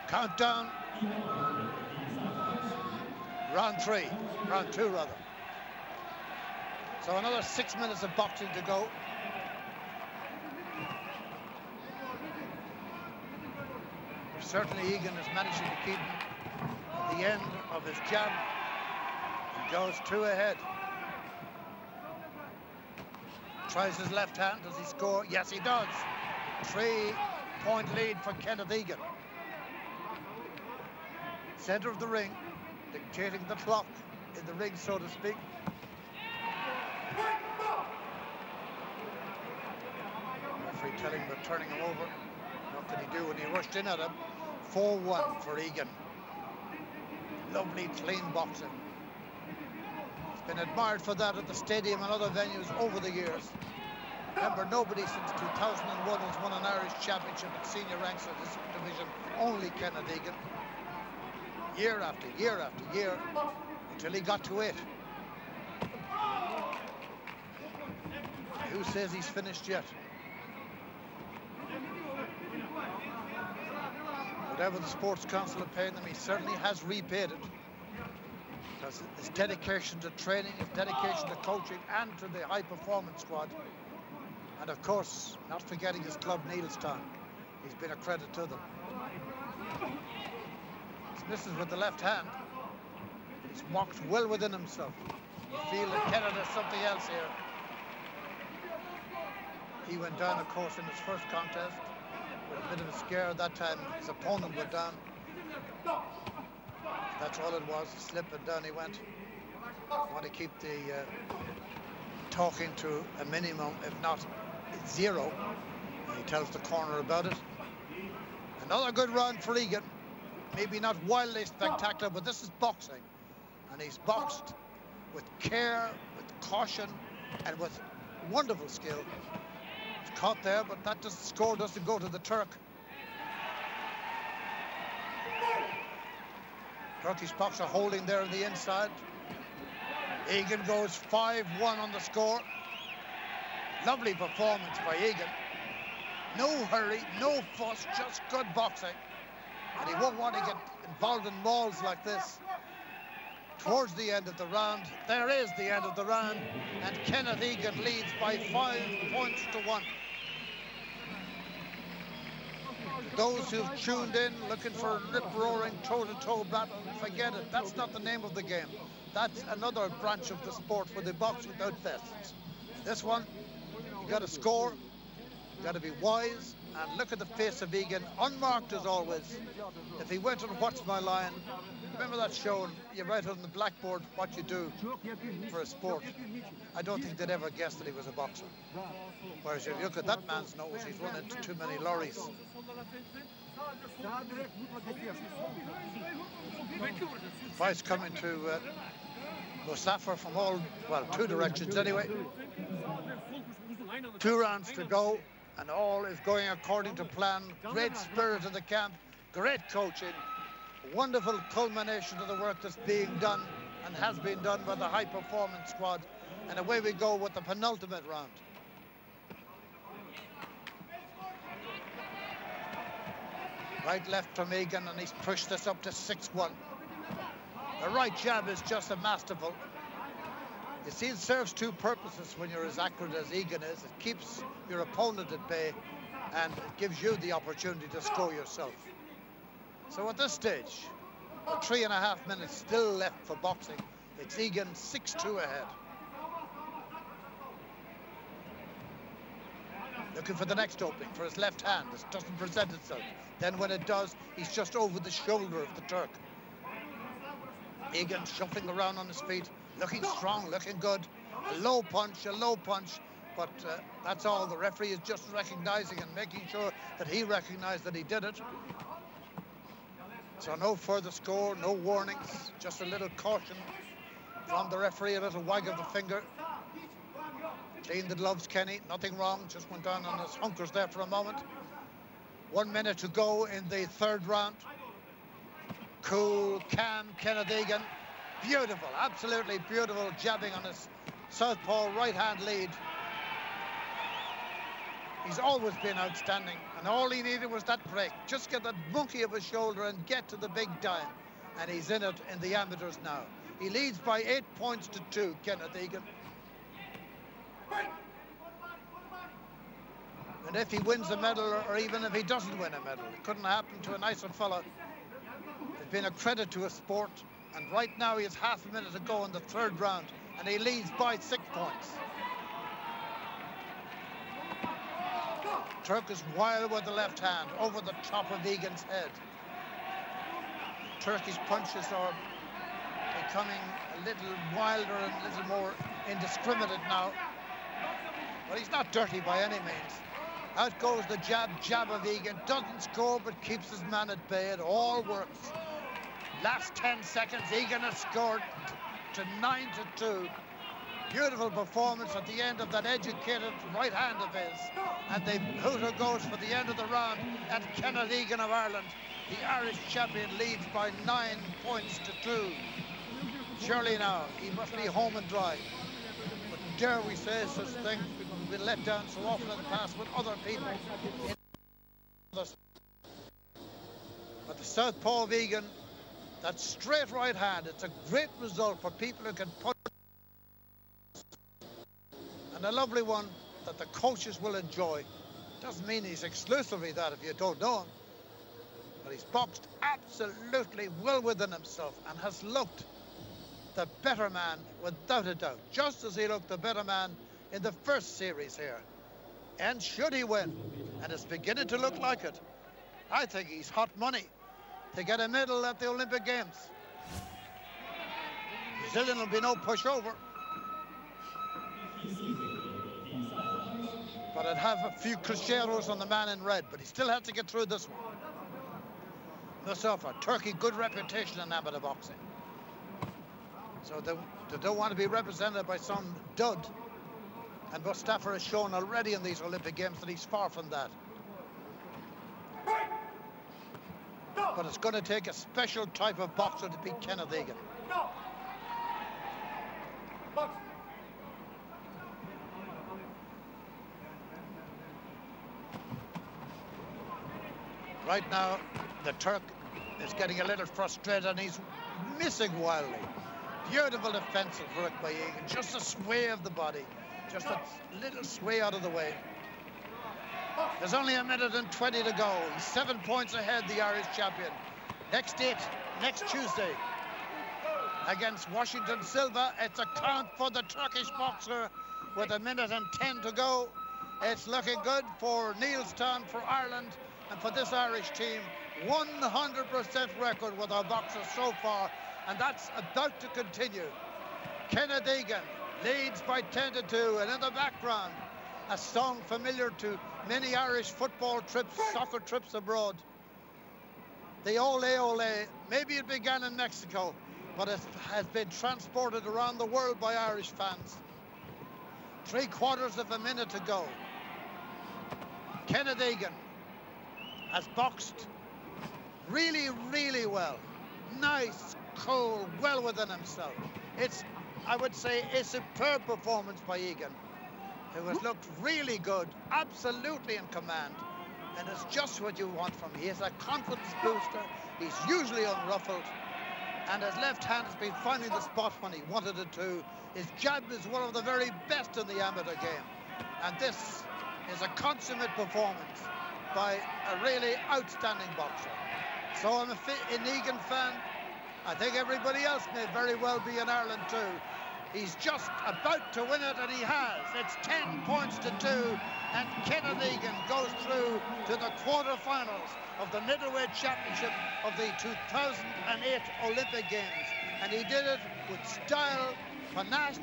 Countdown. Round 2 rather. So another 6 minutes of boxing to go. Certainly Egan is managing to keep him the end of his jab. He goes 2 ahead. Tries his left hand. Does he score? Yes, he does. 3-point lead for Kenneth Egan. Center of the ring, dictating the clock in the ring, so to speak. Referee telling him, turning him over. What could he do when he rushed in at him? 4-1 for Egan. Lovely, clean boxing. He's been admired for that at the stadium and other venues over the years. Remember, nobody since 2001 has won an Irish championship at senior ranks of this division. Only Kenneth Egan. Year after year after year, until he got to it. Who says he's finished yet? Whatever the Sports Council are paying them, he certainly has repaid it. Because his dedication to training, his dedication to coaching, and to the high performance squad. And of course, not forgetting his club, Neilstown. He's been a credit to them. He misses with the left hand. He's walked well within himself. You feel that Canada's something else here. He went down, of course, in his first contest with a bit of a scare. That time his opponent went down. That's all it was, a slip, and down he went. Want to keep the talking to a minimum, if not zero. And he tells the corner about it. Another good run for Egan. Maybe not wildly spectacular, but this is boxing. And he's boxed with care, with caution, and with wonderful skill. He's caught there, but that score doesn't go to the Turk. Turkish boxer holding there on the inside. Egan goes 5-1 on the score. Lovely performance by Egan. No hurry, no fuss, just good boxing. And he won't want to get involved in mauls like this. Towards the end of the round, there is the end of the round, and Kenneth Egan leads by 5 points to 1. Those who've tuned in looking for a rip-roaring toe-to-toe battle, forget it. That's not the name of the game. That's another branch of the sport where they box without vests. This one, you got to score, you got to be wise, and look at the face of Egan, unmarked as always. If he went on What's My Line, remember that show, you write on the blackboard what you do for a sport. I don't think they'd ever guess that he was a boxer. Whereas if you look at that man's nose, he's run into too many lorries. Fights coming to Musaffar from all, well, 2 directions anyway. 2 rounds to go, and all is going according to plan. Great spirit of the camp, great coaching, wonderful culmination of the work that's being done and has been done by the high performance squad. And away we go with the penultimate round. Right left from Egan, and he's pushed this up to 6-1. The right jab is just a masterful. You see, it serves 2 purposes when you're as accurate as Egan is. It keeps your opponent at bay, and it gives you the opportunity to score yourself. So at this stage, with 3.5 minutes still left for boxing, it's Egan 6-2 ahead. Looking for the next opening for his left hand. This doesn't present itself. Then when it does, he's just over the shoulder of the Turk. Egan shuffling around on his feet, looking strong, looking good. A low punch, but that's all. The referee is just recognizing and making sure that he recognized that he did it. So no further score, no warnings, just a little caution from the referee, a little wag of the finger. Clean the gloves, Kenny, nothing wrong, just went down on his hunkers there for a moment. 1 minute to go in the 3rd round. Cool, calm, Kenneth Egan. Beautiful, absolutely beautiful jabbing on his southpaw right-hand lead. He's always been outstanding, and all he needed was that break. Just get that monkey of a shoulder and get to the big time. And he's in it in the amateurs now. He leads by 8 points to 2, Kenneth Egan. And if he wins a medal, or even if he doesn't win a medal, it couldn't happen to a nicer fella It's been a credit to his sport, and right now he has half a minute to go in the third round, and he leads by 6 points. Turk is wild with the left hand over the top of Egan's head. Turkish punches are becoming a little wilder and a little more indiscriminate now. But he's not dirty by any means. Out goes the jab of Egan. Doesn't score, but keeps his man at bay. It all works. Last 10 seconds, Egan has scored to 9-2. Beautiful performance at the end of that educated right hand of his. And the hooter goes for the end of the round at Kenneth Egan of Ireland. The Irish champion leads by 9 points to 2. Surely now, he must be home and dry. But dare we say such things, because we've been let down so often in the past with other people. But the southpaw of Egan, that straight right hand, it's a great result for people who can punch. And a lovely one that the coaches will enjoy. Doesn't mean he's exclusively that if you don't know him. But he's boxed absolutely well within himself and has looked the better man without a doubt, just as he looked the better man in the first series here. And should he win, and it's beginning to look like it, I think he's hot money to get a medal at the Olympic Games. Brazilian will be no pushover. But I'd have a few cruceros on the man in red, but he still has to get through this one. Mustafa, Turkey, good reputation in amateur boxing. So they don't want to be represented by some dud. And Mustafa has shown already in these Olympic Games that he's far from that. But it's going to take a special type of boxer to beat Kenneth Egan. Right now, the Turk is getting a little frustrated and he's missing wildly. Beautiful defensive work by Egan. Just a sway of the body. Just a little sway out of the way. There's only 1:20 to go. He's 7 points ahead, the Irish champion. Next date, next Tuesday, against Washington Silva. It's a count for the Turkish boxer with 1:10 to go. It's looking good for Neilstown, for Ireland, and for this Irish team. 100% record with our boxers so far, and that's about to continue. Kenneth Egan leads by 10-2, and in the background, a song familiar to many Irish football trips, soccer trips abroad. The Ole Ole, maybe it began in Mexico, but it has been transported around the world by Irish fans. 3/4 of a minute to go. Kenneth Egan has boxed really, really well. Nice, cool, well within himself. It's, I would say, a superb performance by Egan, who has looked really good, absolutely in command. And it's just what you want from him. He is a confidence booster. He's usually unruffled. And his left hand has been finding the spot when he wanted it to. His jab is one of the very best in the amateur game. And this is a consummate performance by a really outstanding boxer. So I'm an Egan fan. I think everybody else may very well be in Ireland too. He's just about to win it, and he has. It's 10 points to 2, and Kenneth Egan goes through to the quarterfinals of the middleweight championship of the 2008 Olympic Games. And he did it with style, panache,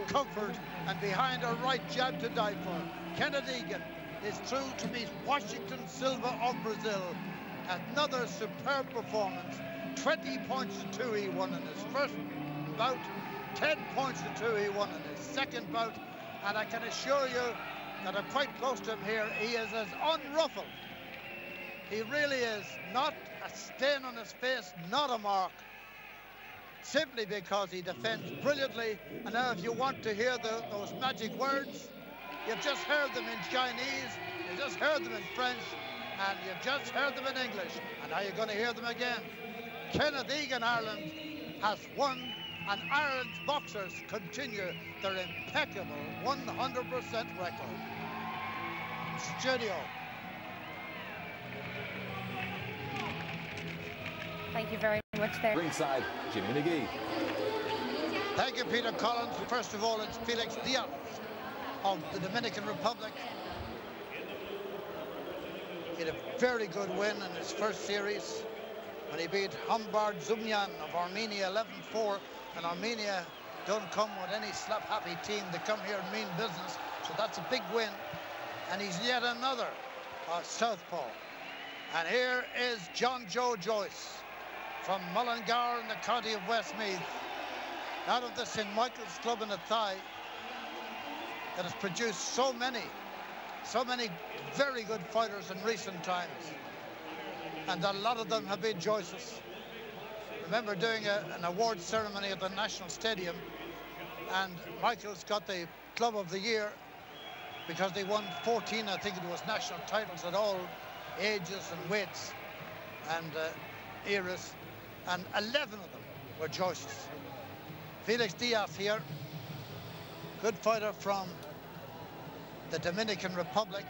comfort, and behind a right jab to die for. Kenneth Egan is through to meet Washington Silva of Brazil. Another superb performance. 20 points to 2 he won in his first bout. 10 points to 2 he won in his second bout. And I can assure you that I'm quite close to him here. He is as unruffled. He really is. Not a stain on his face, not a mark. Simply because he defends brilliantly. And now if you want to hear those magic words, you've just heard them in Chinese, you've just heard them in French, and you've just heard them in English. And now you're going to hear them again. Kenneth Egan, Ireland, has won, and Ireland's boxers continue their impeccable 100% record. Studio. Thank you very much there. Ringside, Jimmy McGee. Thank you, Peter Collins. First of all, it's Felix Diaz of the Dominican Republic. He had a very good win in his first series when he beat Humbard Zumyan of Armenia 11-4. And Armenia don't come with any slap-happy team. They come here and mean business. So that's a big win. And he's yet another southpaw. And here is John Joe Joyce from Mullingar in the county of Westmeath, out of the St. Michael's Club in Athy, that has produced so many very good fighters in recent times. And a lot of them have been Joyce's. Remember doing an award ceremony at the National Stadium, and Michael's got the Club of the Year because they won 14, I think it was, national titles at all ages and weights and eras, and 11 of them were Joyce's. Felix Diaz here, good fighter from the Dominican Republic.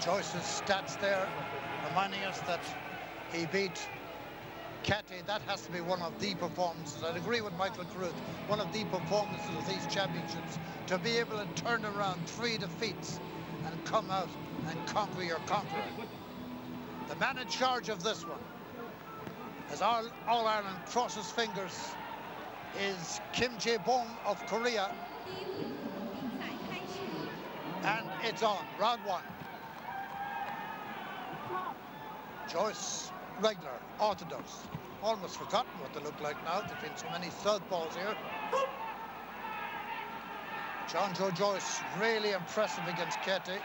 Joyce's stats there reminding us that he beat Kate. That has to be one of the performances. I'd agree with Michael Carruth, one of the performances of these championships, to be able to turn around 3 defeats and come out and conquer your conqueror. The man in charge of this one, as All Ireland crosses fingers, is Kim Jae-bong of Korea. And it's on, round 1. Joyce, regular, orthodox. Almost forgotten what they look like now. There've been so many southpaws here. John Joe Joyce, really impressive against Kete.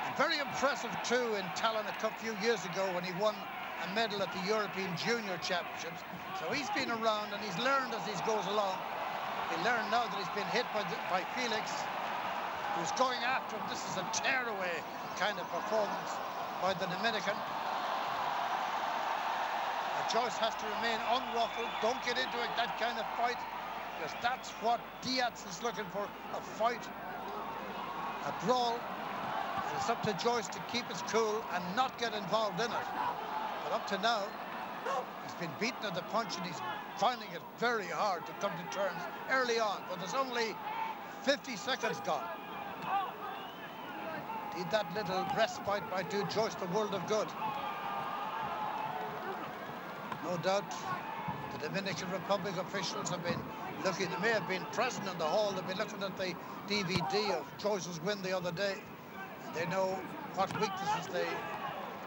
And very impressive too in Tallinn a few years ago when he won a medal at the European Junior Championships. So he's been around and he's learned as he goes along. He learned now that he's been hit by Felix, who's going after him. This is a tearaway kind of performance by the Dominican. Joyce has to remain unruffled. Don't get into that kind of fight, because that's what Diaz is looking for, a fight, a brawl. And it's up to Joyce to keep his cool and not get involved in it. But up to now, he's been beaten at the punch and he's finding it very hard to come to terms early on. But there's only 50 seconds gone. Indeed, that little respite might do Joyce the world of good. No doubt the Dominican Republic officials have been looking, they may have been present in the hall, they've been looking at the DVD of Joyce's win the other day. And they know what weaknesses they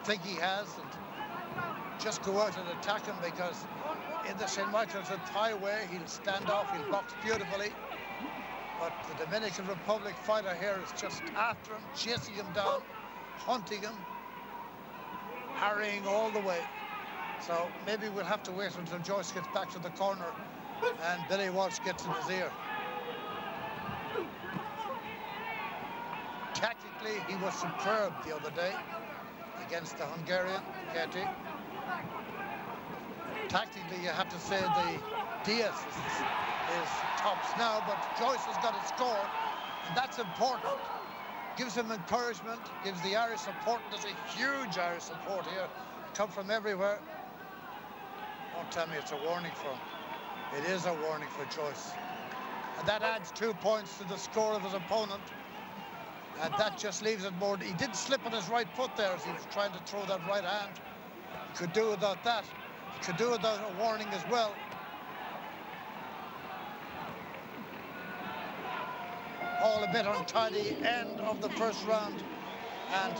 think he has, and just go out and attack him, because in the St. Michael's highway, he'll stand off, he'll box beautifully. But the Dominican Republic fighter here is just after him, chasing him down, hunting him, harrying all the way. So maybe we'll have to wait until Joyce gets back to the corner and Billy Walsh gets in his ear. Tactically, he was superb the other day against the Hungarian, Kete. Tactically, you have to say the Diaz is tops now, but Joyce has got a score, and that's important. Gives him encouragement, gives the Irish support. There's a huge Irish support here, come from everywhere. Don't tell me it's a warning for him. It is a warning for Joyce. And that adds 2 points to the score of his opponent. And that just leaves it more. He did slip on his right foot there as he was trying to throw that right hand. He could do without that. He could do without a warning as well. All a bit untidy, end of the first round. And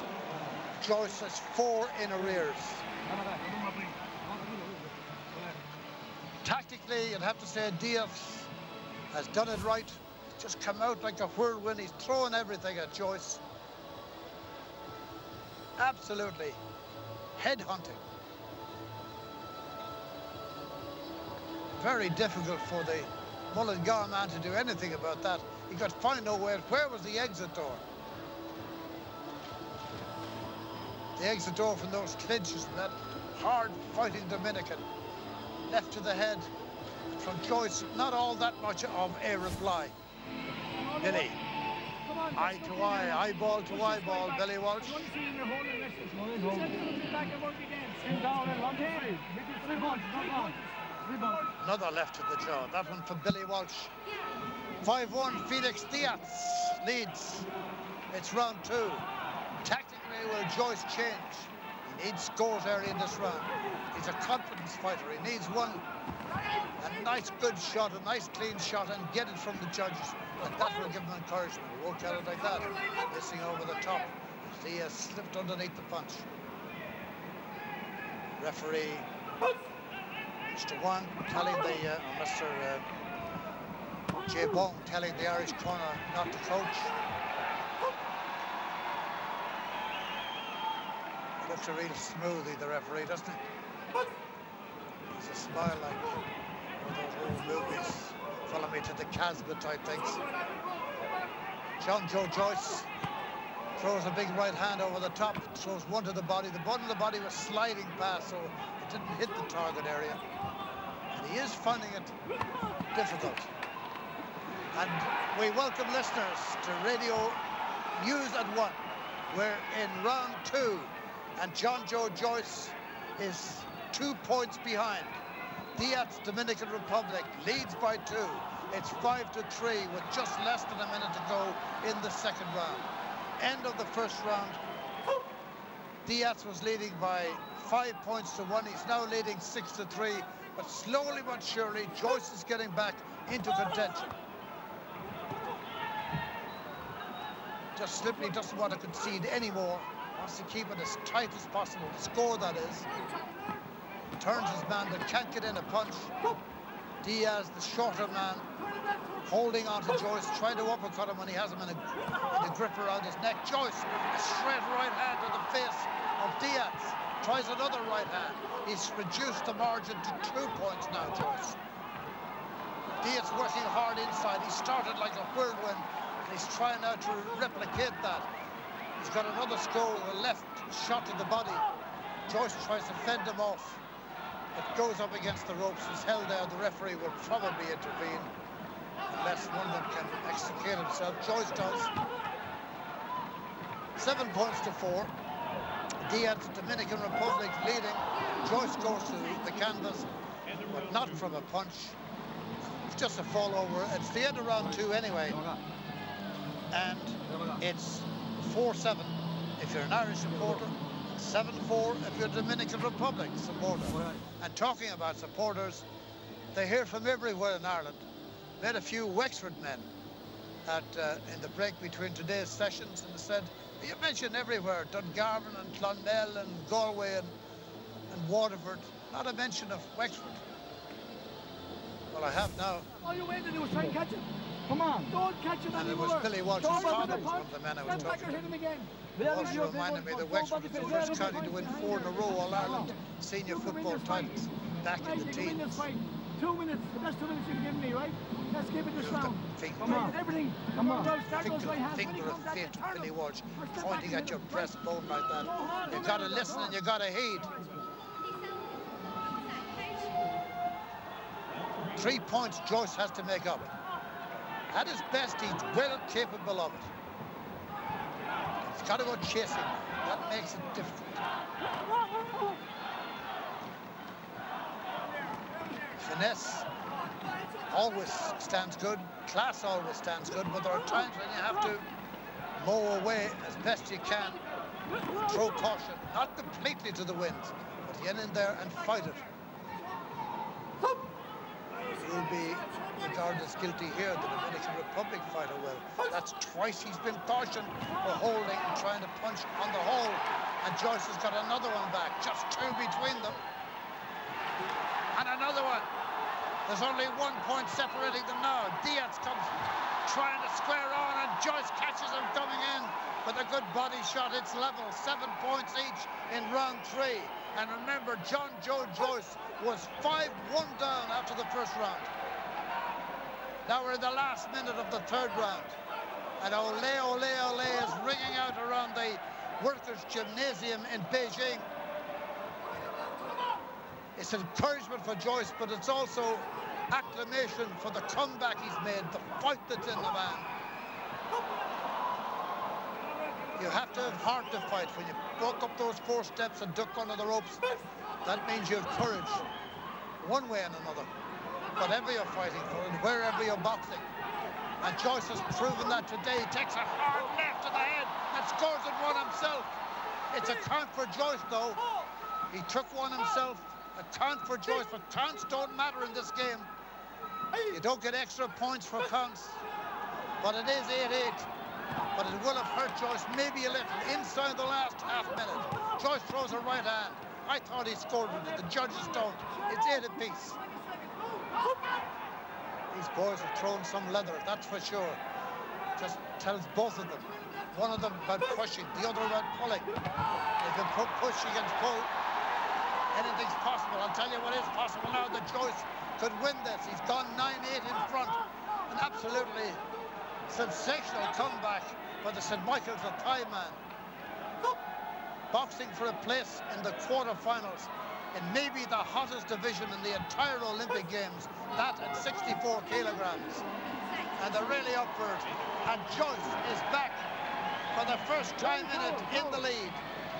Joyce has 4 in arrears. Tactically, you'd have to say Diaz has done it right. He's just come out like a whirlwind. He's throwing everything at Joyce. Absolutely headhunting. Very difficult for the Mullingar man to do anything about that. He could find nowhere. Where was the exit door? The exit door from those clinches and that hard-fighting Dominican. Left to the head from Joyce, not all that much of a reply. Billy. Eye to eye, eyeball to eyeball, Billy Walsh. Another left to the jaw. That one from Billy Walsh. 5-1, Felix Diaz leads. It's round 2. Tactically, will Joyce change? He needs scores early in this round. He's a confidence fighter. He needs one, a nice good shot, a nice clean shot, and get it from the judges. And that will give him encouragement. He won't tell it like that. Missing over the top. Diaz slipped underneath the punch. Referee, Mr. One, telling the, Mr. J. Bong, telling the Irish corner not to coach. Looks a real smoothie, the referee, doesn't he? He's a smile like one of those old movies. Follow me to the Casbah type things. John Joe Joyce throws a big right hand over the top, throws one to the body. The bottom of the body was sliding past, so it didn't hit the target area. And he is finding it difficult. And we welcome listeners to Radio News at 1. We're in round 2, and John Joe Joyce is 2 points behind. Diaz, Dominican Republic, leads by 2. It's 5-3 with just less than a minute to go in the second round. End of the first round. Diaz was leading by 5 points to 1. He's now leading 6-3, but slowly but surely, Joyce is getting back into contention. Just simply doesn't want to concede anymore. Wants to keep it as tight as possible. The score, that is. Turns his man, but can't get in a punch. Diaz, the shorter man, holding on to Joyce, trying to uppercut him when he has him in a grip around his neck. Joyce, a straight right hand to the face of Diaz. Tries another right hand. He's reduced the margin to 2 points now, Joyce. Diaz working hard inside. He started like a whirlwind, and he's trying now to replicate that. He's got another score with a left shot to the body. Joyce tries to fend him off. It goes up against the ropes. He's held there. The referee will probably intervene unless one of them can extricate himself. Joyce does. 7 points to 4. Diaz, Dominican Republic leading. Joyce goes to the canvas, but not from a punch. It's just a fall over. It's the end of round 2 anyway. And it's 4-7 if you're an Irish supporter, 7-4 if you're a Dominican Republic supporter. And talking about supporters, they hear from everywhere in Ireland. Met a few Wexford men in the break between today's sessions, and they said, you mentioned everywhere, Dungarvan and Clonmel and Galway and Waterford, not a mention of Wexford. Well, I have now. All you waiting to do is try and catch him. Come on, don't catch him anymore. And it was Billy Walsh's father was one of the men I was talking about. Walsh reminded me that Wexford was the first county to win 4 in a row All-Ireland senior football titles back in the teens. 2 minutes, the best 2 minutes you can give me, right? Let's give it this round. Come on, everything. Come on. Finger of fate to Billy Walsh, pointing at your breastbone like that. You've got to listen and you've got to heed. 3 points Joyce has to make up. At his best, he's well capable of it. He's got to go chasing. That makes it difficult. Finesse always stands good. Class always stands good, but there are times when you have to mow away as best you can. Throw caution, not completely to the wind, but get in there and fight it. He'll be regarded as guilty here. The Dominican Republic fighter will. That's twice he's been cautioned for holding and trying to punch on the hole. And Joyce has got another one back. Just 2 between them. And another one. There's only 1 point separating them now. Diaz comes trying to square on, and Joyce catches him coming in with a good body shot. It's level, 7 points each in round 3. And remember, John Joe Joyce was 5-1 down after the first round. Now we're in the last minute of the third round. And ole, ole, ole is ringing out around the Workers' Gymnasium in Beijing. It's encouragement for Joyce, but it's also acclamation for the comeback he's made, the fight that's in the man. You have to have heart to fight. When you walk up those 4 steps and duck under the ropes, that means you have courage, one way and another. Whatever you're fighting for and wherever you're boxing. And Joyce has proven that today. He takes a hard left to the head and scores it one himself. It's a count for Joyce, though. He took one himself. A count for Joyce, but counts don't matter in this game. You don't get extra points for counts. But it is 8-8. But it will have hurt Joyce maybe a little inside the last half minute. Joyce throws a right hand. I thought he scored with it. The judges don't. It's 8 apiece. These boys have thrown some leather, that's for sure. Just tells both of them. One of them about pushing, the other about pulling. They can put push against pull. Anything's possible. I'll tell you what is possible now that Joyce could win this. He's gone 9-8 in front. An absolutely sensational comeback by the St. Michael's of Thai man. Boxing for a place in the quarterfinals in maybe the hottest division in the entire Olympic Games, that at 64 kilograms. And they're really up for it. And Joyce is back for the first time in it in the lead.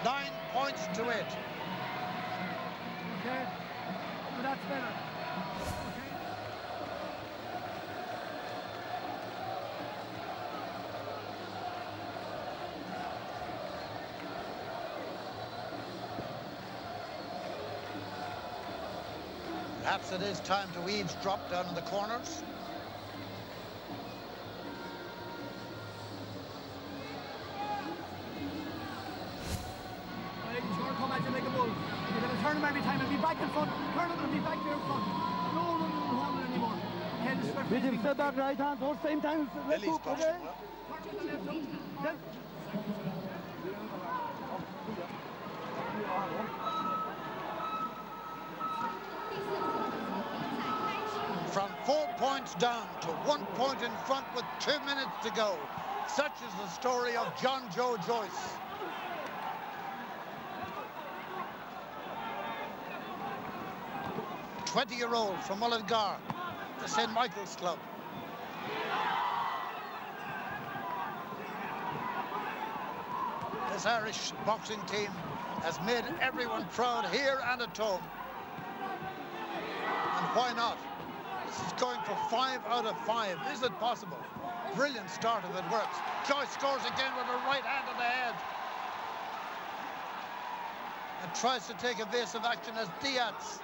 9 points to 8. Okay, well, that's better. Perhaps it is time to eavesdrop down in the corners. He's going to come at you like a bull. You're going to turn him every time and be back in front. Turn him and be back there in front. No running and holding anymore. Head is swift. With him, step back right hand, both same time. Billy's boxing well. From 4 points down to 1 point in front with 2 minutes to go. Such is the story of John Joe Joyce. A 20-year-old from Mullingar, the St. Michael's Club. This Irish boxing team has made everyone proud here and at home. And why not? This is going for 5 out of 5. Is it possible? Brilliant start if it works. Joyce scores again with a right hand to the head. And tries to take evasive action as Diaz.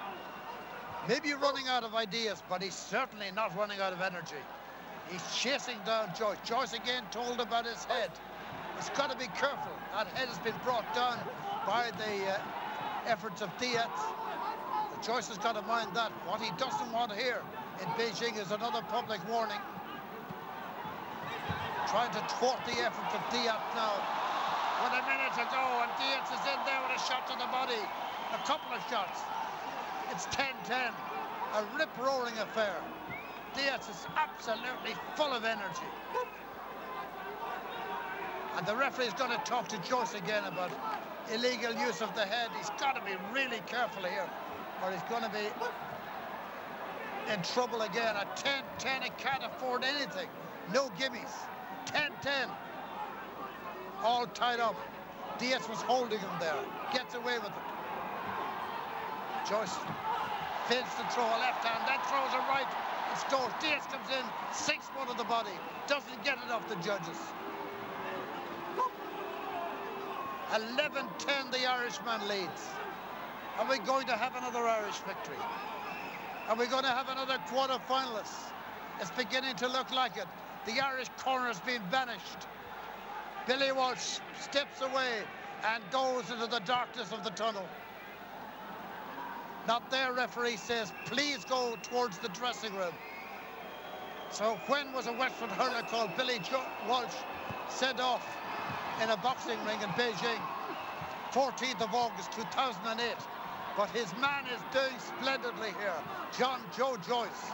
Maybe running out of ideas, but he's certainly not running out of energy. He's chasing down Joyce. Joyce again told about his head. He's got to be careful. That head has been brought down by the efforts of Diaz. Joyce has got to mind that. What he doesn't want here in Beijing is another public warning. Trying to thwart the efforts of Diaz now. With a minute to go, and Diaz is in there with a shot to the body. A couple of shots. It's 10-10. A rip-roaring affair. Diaz is absolutely full of energy. And the referee's going to talk to Joyce again about illegal use of the head. He's got to be really careful here, or he's going to be in trouble again. At 10-10, it can't afford anything. No gimmies. 10-10. All tied up. Diaz was holding him there. Gets away with it. Joyce fails to throw a left hand, then throws a right. It scores. Diaz comes in, sinks one of the body. Doesn't get it off the judges. 11-10, the Irishman leads. Are we going to have another Irish victory? Are we going to have another quarter-finalist? It's beginning to look like it. The Irish corner's been banished. Billy Walsh steps away and goes into the darkness of the tunnel. Not there, referee says, please go towards the dressing room. So when was a Westford hurler called Billy Walsh sent off in a boxing ring in Beijing? 14th of August 2008. But his man is doing splendidly here. John Joe Joyce,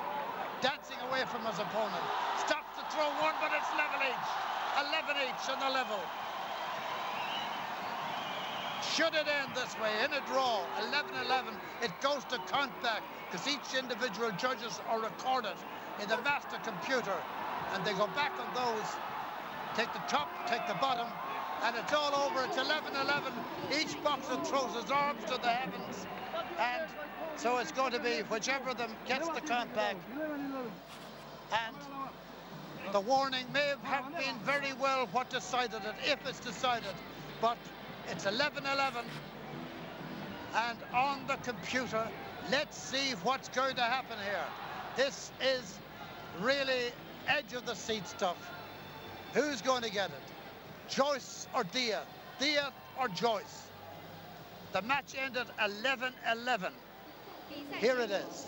dancing away from his opponent. Stops to throw one, but it's level each. 11 each on the level. Should it end this way, in a draw, 11-11, it goes to count back, because each individual judges are recorded in the master computer, and they go back on those, take the top, take the bottom, and it's all over. It's 11-11. Each boxer throws his arms to the heavens, and so it's going to be whichever of them gets the count back. And the warning may have been very well what decided it, if it's decided, but it's 11-11, and on the computer, let's see what's going to happen here. This is really edge of the seat stuff. Who's going to get it? Joyce or Dia? Dia or Joyce? The match ended 11-11. Here it is.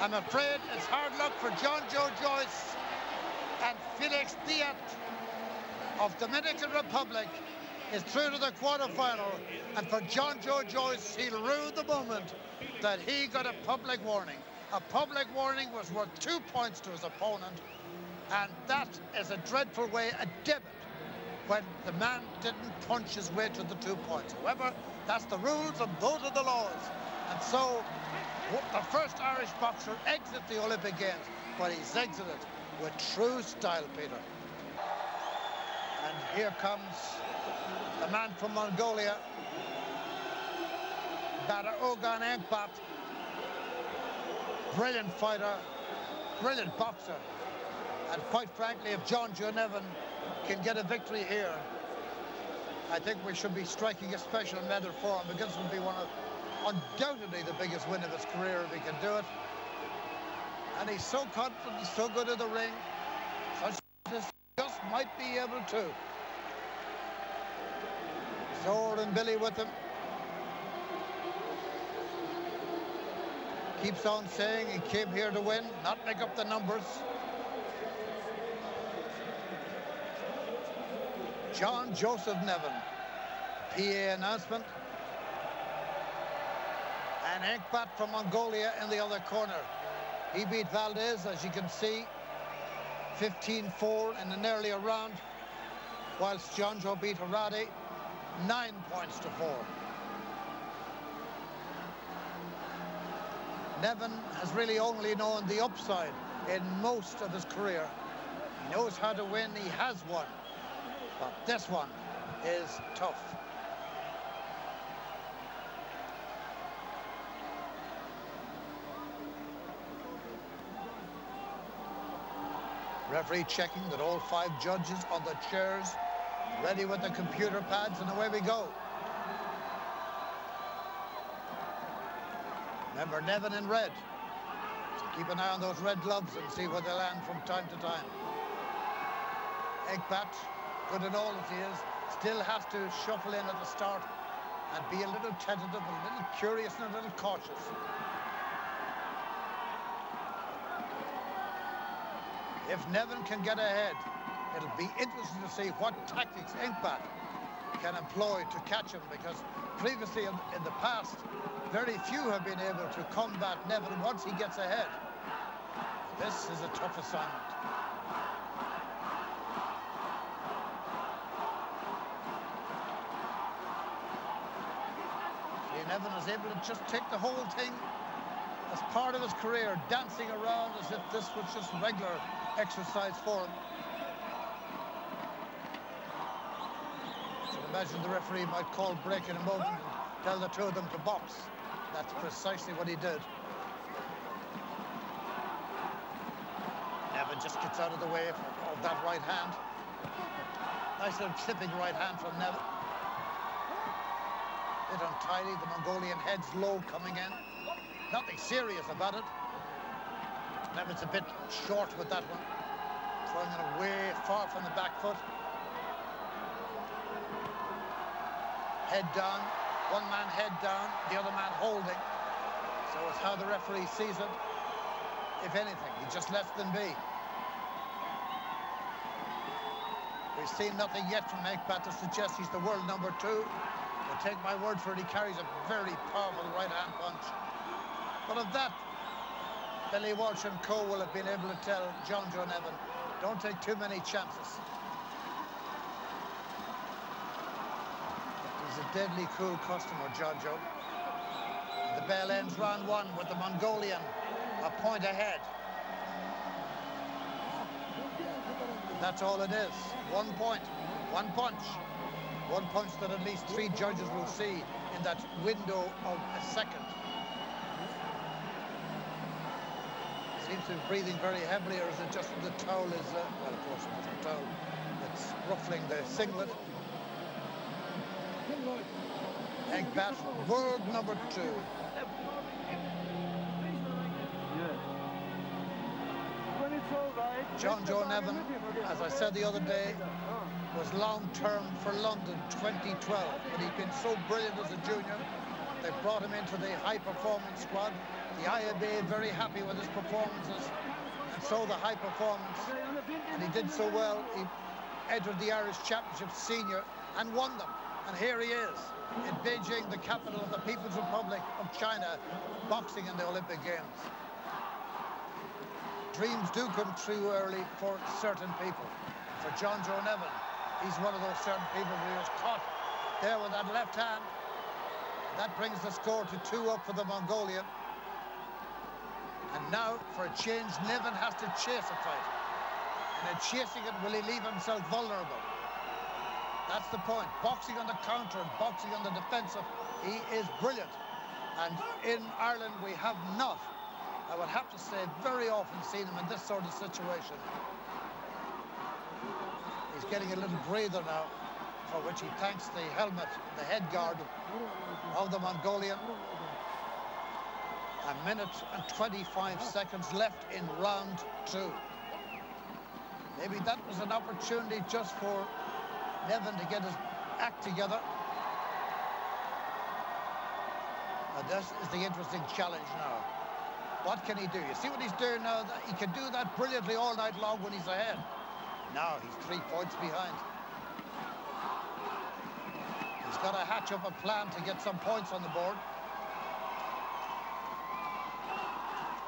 I'm afraid it's hard luck for John Joe Joyce and Felix Diaz of Dominican Republic is through to the quarterfinal, and for John Joe Joyce, he'll rue the moment that he got a public warning. A public warning was worth 2 points to his opponent, and that is a dreadful way, a debit, when the man didn't punch his way to the 2 points. However, that's the rules and those are the laws. And so the first Irish boxer exits the Olympic Games, but he's exited with true style, Peter. And here comes the man from Mongolia, Badaogan Enkbat. Brilliant fighter, brilliant boxer. And quite frankly, if John Joe Nevin can get a victory here, I think we should be striking a special medal for him, because it will be one of undoubtedly the biggest win of his career if he can do it. And he's so confident, he's so good in the ring, such as just might be able to. Zor and Billy with him. Keeps on saying he came here to win, not make up the numbers. John Joseph Nevin, PA announcement. And Enkbat from Mongolia in the other corner. He beat Valdez, as you can see, 15-4 in an earlier round, whilst John Joe beat Haradi 9 points to 4. Nevin has really only known the upside in most of his career. He knows how to win, he has won. But this one is tough. Referee checking that all 5 judges on the chairs, ready with the computer pads, and away we go. Remember, Nevin in red. So keep an eye on those red gloves and see where they land from time to time. Enkbat, good in all as he is, still has to shuffle in at the start and be a little tentative, a little curious and a little cautious. If Nevin can get ahead, it'll be interesting to see what tactics Enkbat can employ to catch him, because previously in the past, very few have been able to combat Nevin once he gets ahead. This is a tough assignment. Nevin is able to just take the whole thing as part of his career, dancing around as if this was just regular exercise for him. So imagine the referee might call break in a moment and tell the two of them to box. That's precisely what he did. Nevin just gets out of the way of that right hand. Nice little clipping right hand from Nevin. Bit untidy, the Mongolian head's low coming in. Nothing serious about it. Nevin's a bit short with that one. Throwing it away far from the back foot. Head down, one man head down, the other man holding. So it's how the referee sees it. If anything, he just lets them be. We've seen nothing yet from Enkbat to suggest he's the world number 2. But take my word for it, he carries a very powerful right-hand punch. But of that, Billy Walsh and co will have been able to tell John Joe Nevin, don't take too many chances. He's a deadly cool customer, John Joe. The bell ends round 1 with the Mongolian a point ahead. That's all it is. 1 point, 1 punch. One punch that at least 3 judges will see in that window of a second. Seems to be breathing very heavily, or is it just that the towel is, well, of course, it's a towel that's ruffling the singlet. Egbat, world number 2. John Joe Nevin, as I said the other day, was long-term for London 2012, but he'd been so brilliant as a junior, they brought him into the high-performance squad. The IAB very happy with his performances, and so the high performance, and he did so well. He entered the Irish Championship Senior and won them, and here he is in Beijing, the capital of the People's Republic of China, boxing in the Olympic Games. Dreams do come true early for certain people. For John Joe Nevin, he's one of those certain people who was caught there with that left hand. That brings the score to 2 up for the Mongolian. And now, for a change, Nevin has to chase a fight. And in chasing it, will he leave himself vulnerable? That's the point. Boxing on the counter and boxing on the defensive, he is brilliant. And in Ireland, we have not, I would have to say, very often seen him in this sort of situation. He's getting a little breather now, for which he thanks the helmet, the head guard of the Mongolian. 1 minute and 25 seconds left in round 2. Maybe that was an opportunity just for Nevin to get his act together. And this is the interesting challenge now. What can he do? You see what he's doing now? He can do that brilliantly all night long when he's ahead. Now he's 3 points behind. He's got to hatch up a plan to get some points on the board.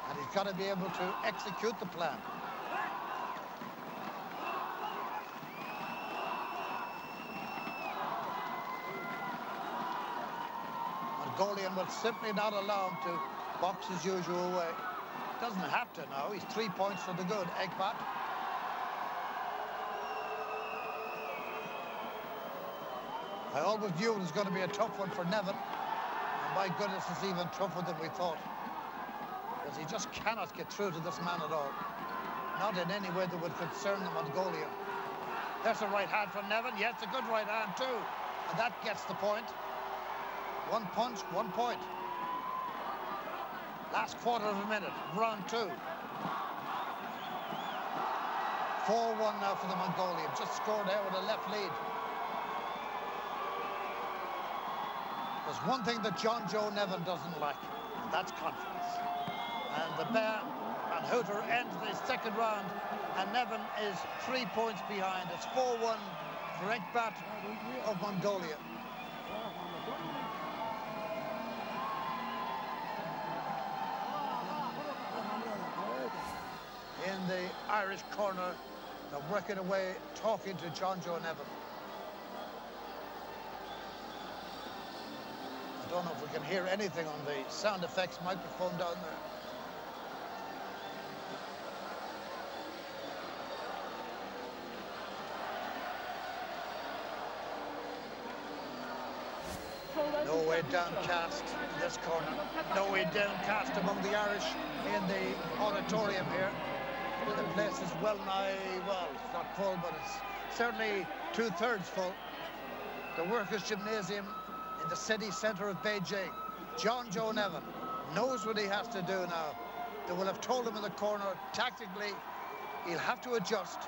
And he's got to be able to execute the plan. Mongolian will simply not allow him to box his usual way. Doesn't have to now. He's 3 points for the good. Egbat. I always knew it was going to be a tough one for Nevin. And my goodness, it's even tougher than we thought. Because he just cannot get through to this man at all. Not in any way that would concern the Mongolian. There's a right hand from Nevin. Yes, a good right hand too. And that gets the point. 1 punch, 1 point. Last quarter of a minute, round 2. 4-1 now for the Mongolian. Just scored there with a left lead. There's one thing that John Joe Nevin doesn't like, and that's confidence. And the Bear and Hooter ends the second round, and Nevin is 3 points behind. It's 4-1 for Egbat of Mongolia. In the Irish corner, they're working away, talking to John Joe Nevin. I don't know if we can hear anything on the sound effects microphone down there. No way downcast in this corner. No way downcast among the Irish in the auditorium here. The place is well-nigh, well, it's not full, but it's certainly 2/3 full. The Workers' Gymnasium in the city centre of Beijing. John Joe Nevin knows what he has to do now. They will have told him in the corner, tactically, he'll have to adjust.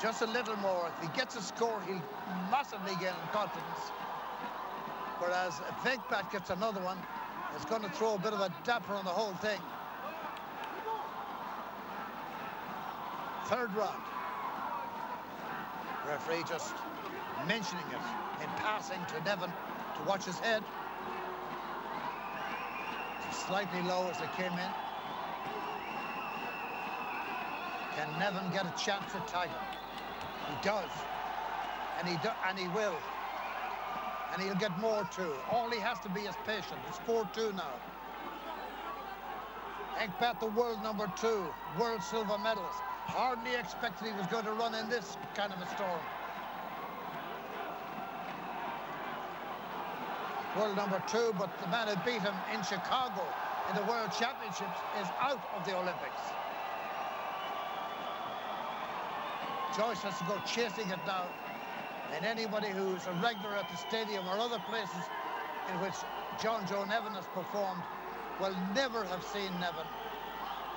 Just a little more. If he gets a score, he'll massively gain in confidence. Whereas if Egbat gets another one, it's going to throw a bit of a damper on the whole thing. Third round. Referee just mentioning it in passing to Nevin to watch his head. Slightly low as they came in. Can Nevin get a chance at title? He does. And he will. And he'll get more too. All he has to be is patient. It's 4-2 now. Egbat, the world number 2, world silver medalist. Hardly expected he was going to run in this kind of a storm. World number 2, but the man who beat him in Chicago in the World Championships is out of the Olympics. Joyce has to go chasing it now. And anybody who's a regular at the stadium or other places in which John Joe Nevin has performed will never have seen Nevin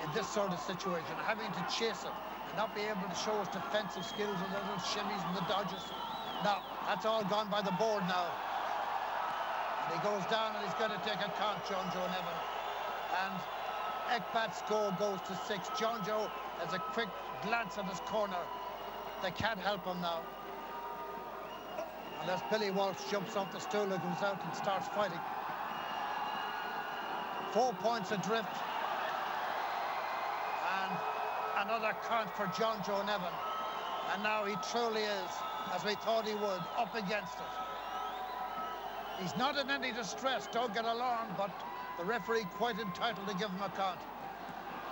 in this sort of situation, having to chase it and not be able to show his defensive skills with the little shimmies and the dodges. Now, that's all gone by the board now. And he goes down and he's going to take a count, John Joe Nevin. And Ekbat's goal goes to 6. John Joe has a quick glance at his corner. They can't help him now. Unless Billy Walsh jumps off the stool and comes out and starts fighting. 4 points adrift. And another count for John Joe Nevin. And now he truly is, as we thought he would, up against it. He's not in any distress, don't get alarmed, but the referee quite entitled to give him a count.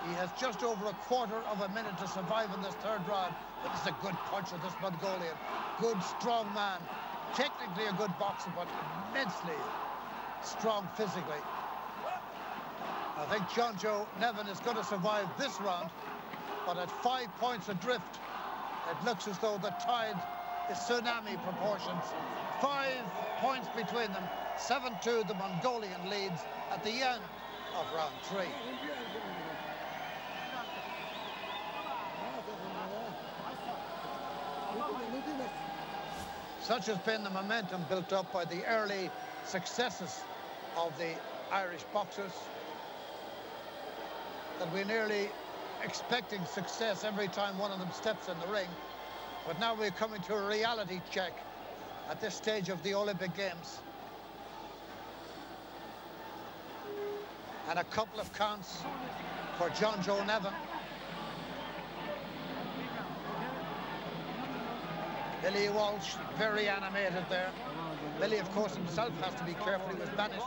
He has just over a quarter of a minute to survive in this third round. But this is a good puncher, this Mongolian. Good, strong man. Technically a good boxer, but immensely strong physically. I think John Joe Nevin is going to survive this round, but at 5 points adrift, it looks as though the tide is tsunami proportions. 5 points between them. 7-2, the Mongolian leads at the end of round 3. Such has been the momentum built up by the early successes of the Irish boxers that we're nearly expecting success every time one of them steps in the ring. But now we're coming to a reality check at this stage of the Olympic Games. And a couple of counts for John Joe Nevin. Billy Walsh, very animated there. Billy, of course, himself has to be careful. He was banished.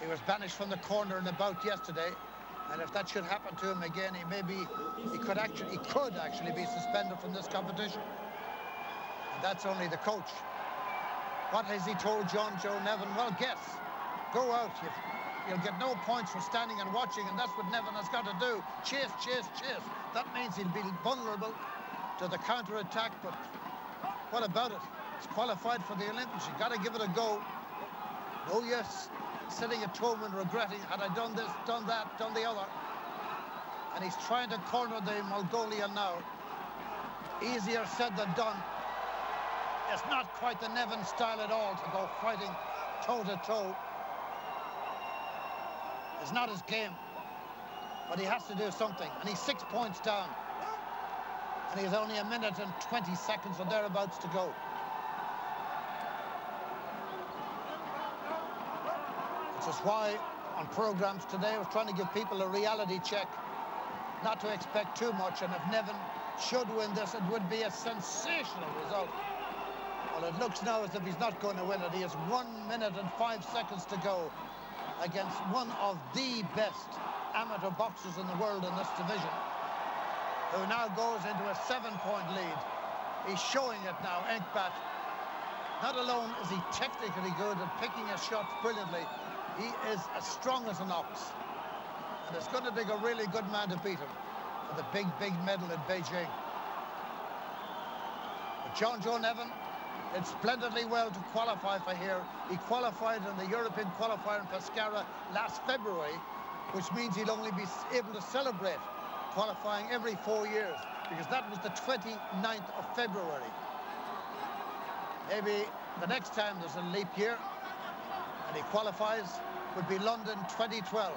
He was banished from the corner and about yesterday. And if that should happen to him again, he could actually be suspended from this competition. And that's only the coach. What has he told John Joe Nevin? Well, guess. Go out. You'll get no points for standing and watching, and that's what Nevin has got to do. Chase, chase, chase. That means he'll be vulnerable to the counter-attack, but what about it? He's qualified for the Olympics. You've got to give it a go. No use sitting at home and regretting, had I done this, done that, done the other. And he's trying to corner the Mongolian now. Easier said than done. It's not quite the Nevin style at all to go fighting toe-to-toe. It's not his game, but he has to do something. And he's 6 points down. And he has only 1 minute and 20 seconds or thereabouts to go. Which is why on programs today I was trying to give people a reality check, not to expect too much. And if Nevin should win this, it would be a sensational result. Well, it looks now as if he's not going to win it. He has 1 minute and 5 seconds to go against one of the best amateur boxers in the world in this division, who now goes into a 7-point lead. He's showing it now, Ekbat. Not alone is he technically good at picking his shots brilliantly, he is as strong as an ox. And it's going to take a really good man to beat him for the big, big medal in Beijing. But John Joe Nevin did splendidly well to qualify for here. He qualified in the European qualifier in Pescara last February, which means he'll only be able to celebrate qualifying every 4 years, because that was the 29th of February. Maybe the next time there's a leap year and he qualifies would be London 2012.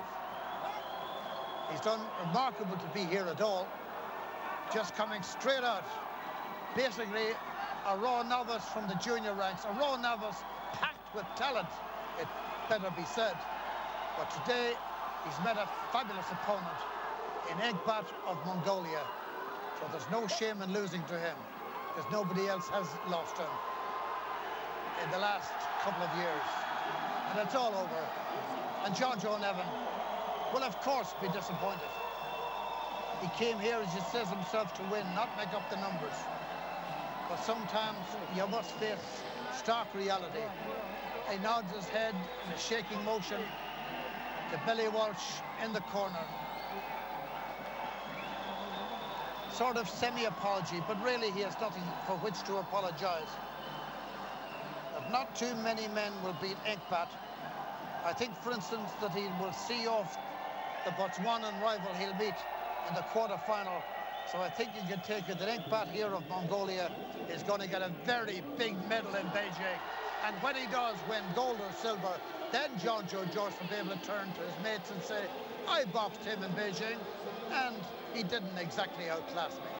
He's done remarkable to be here at all, just coming straight out. Basically, a raw novice from the junior ranks, a raw novice packed with talent, it better be said. But today, he's met a fabulous opponent in Ekbat of Mongolia. So there's no shame in losing to him, because nobody else has lost him in the last couple of years. And it's all over. And John Joe Nevin will, of course, be disappointed. He came here, as he says himself, to win, not make up the numbers. But sometimes you must face stark reality. He nods his head in a shaking motion to Billy Walsh in the corner. Sort of semi-apology, but really he has nothing for which to apologise. That not too many men will beat Inkpat. I think, for instance, that he will see off the Botswanan rival he'll meet in the quarter-final. So I think you can take it that Inkpat here of Mongolia is going to get a very big medal in Beijing. And when he does win gold or silver, then John Joe Joyce will be able to turn to his mates and say, I boxed him in Beijing, and he didn't exactly outclass me.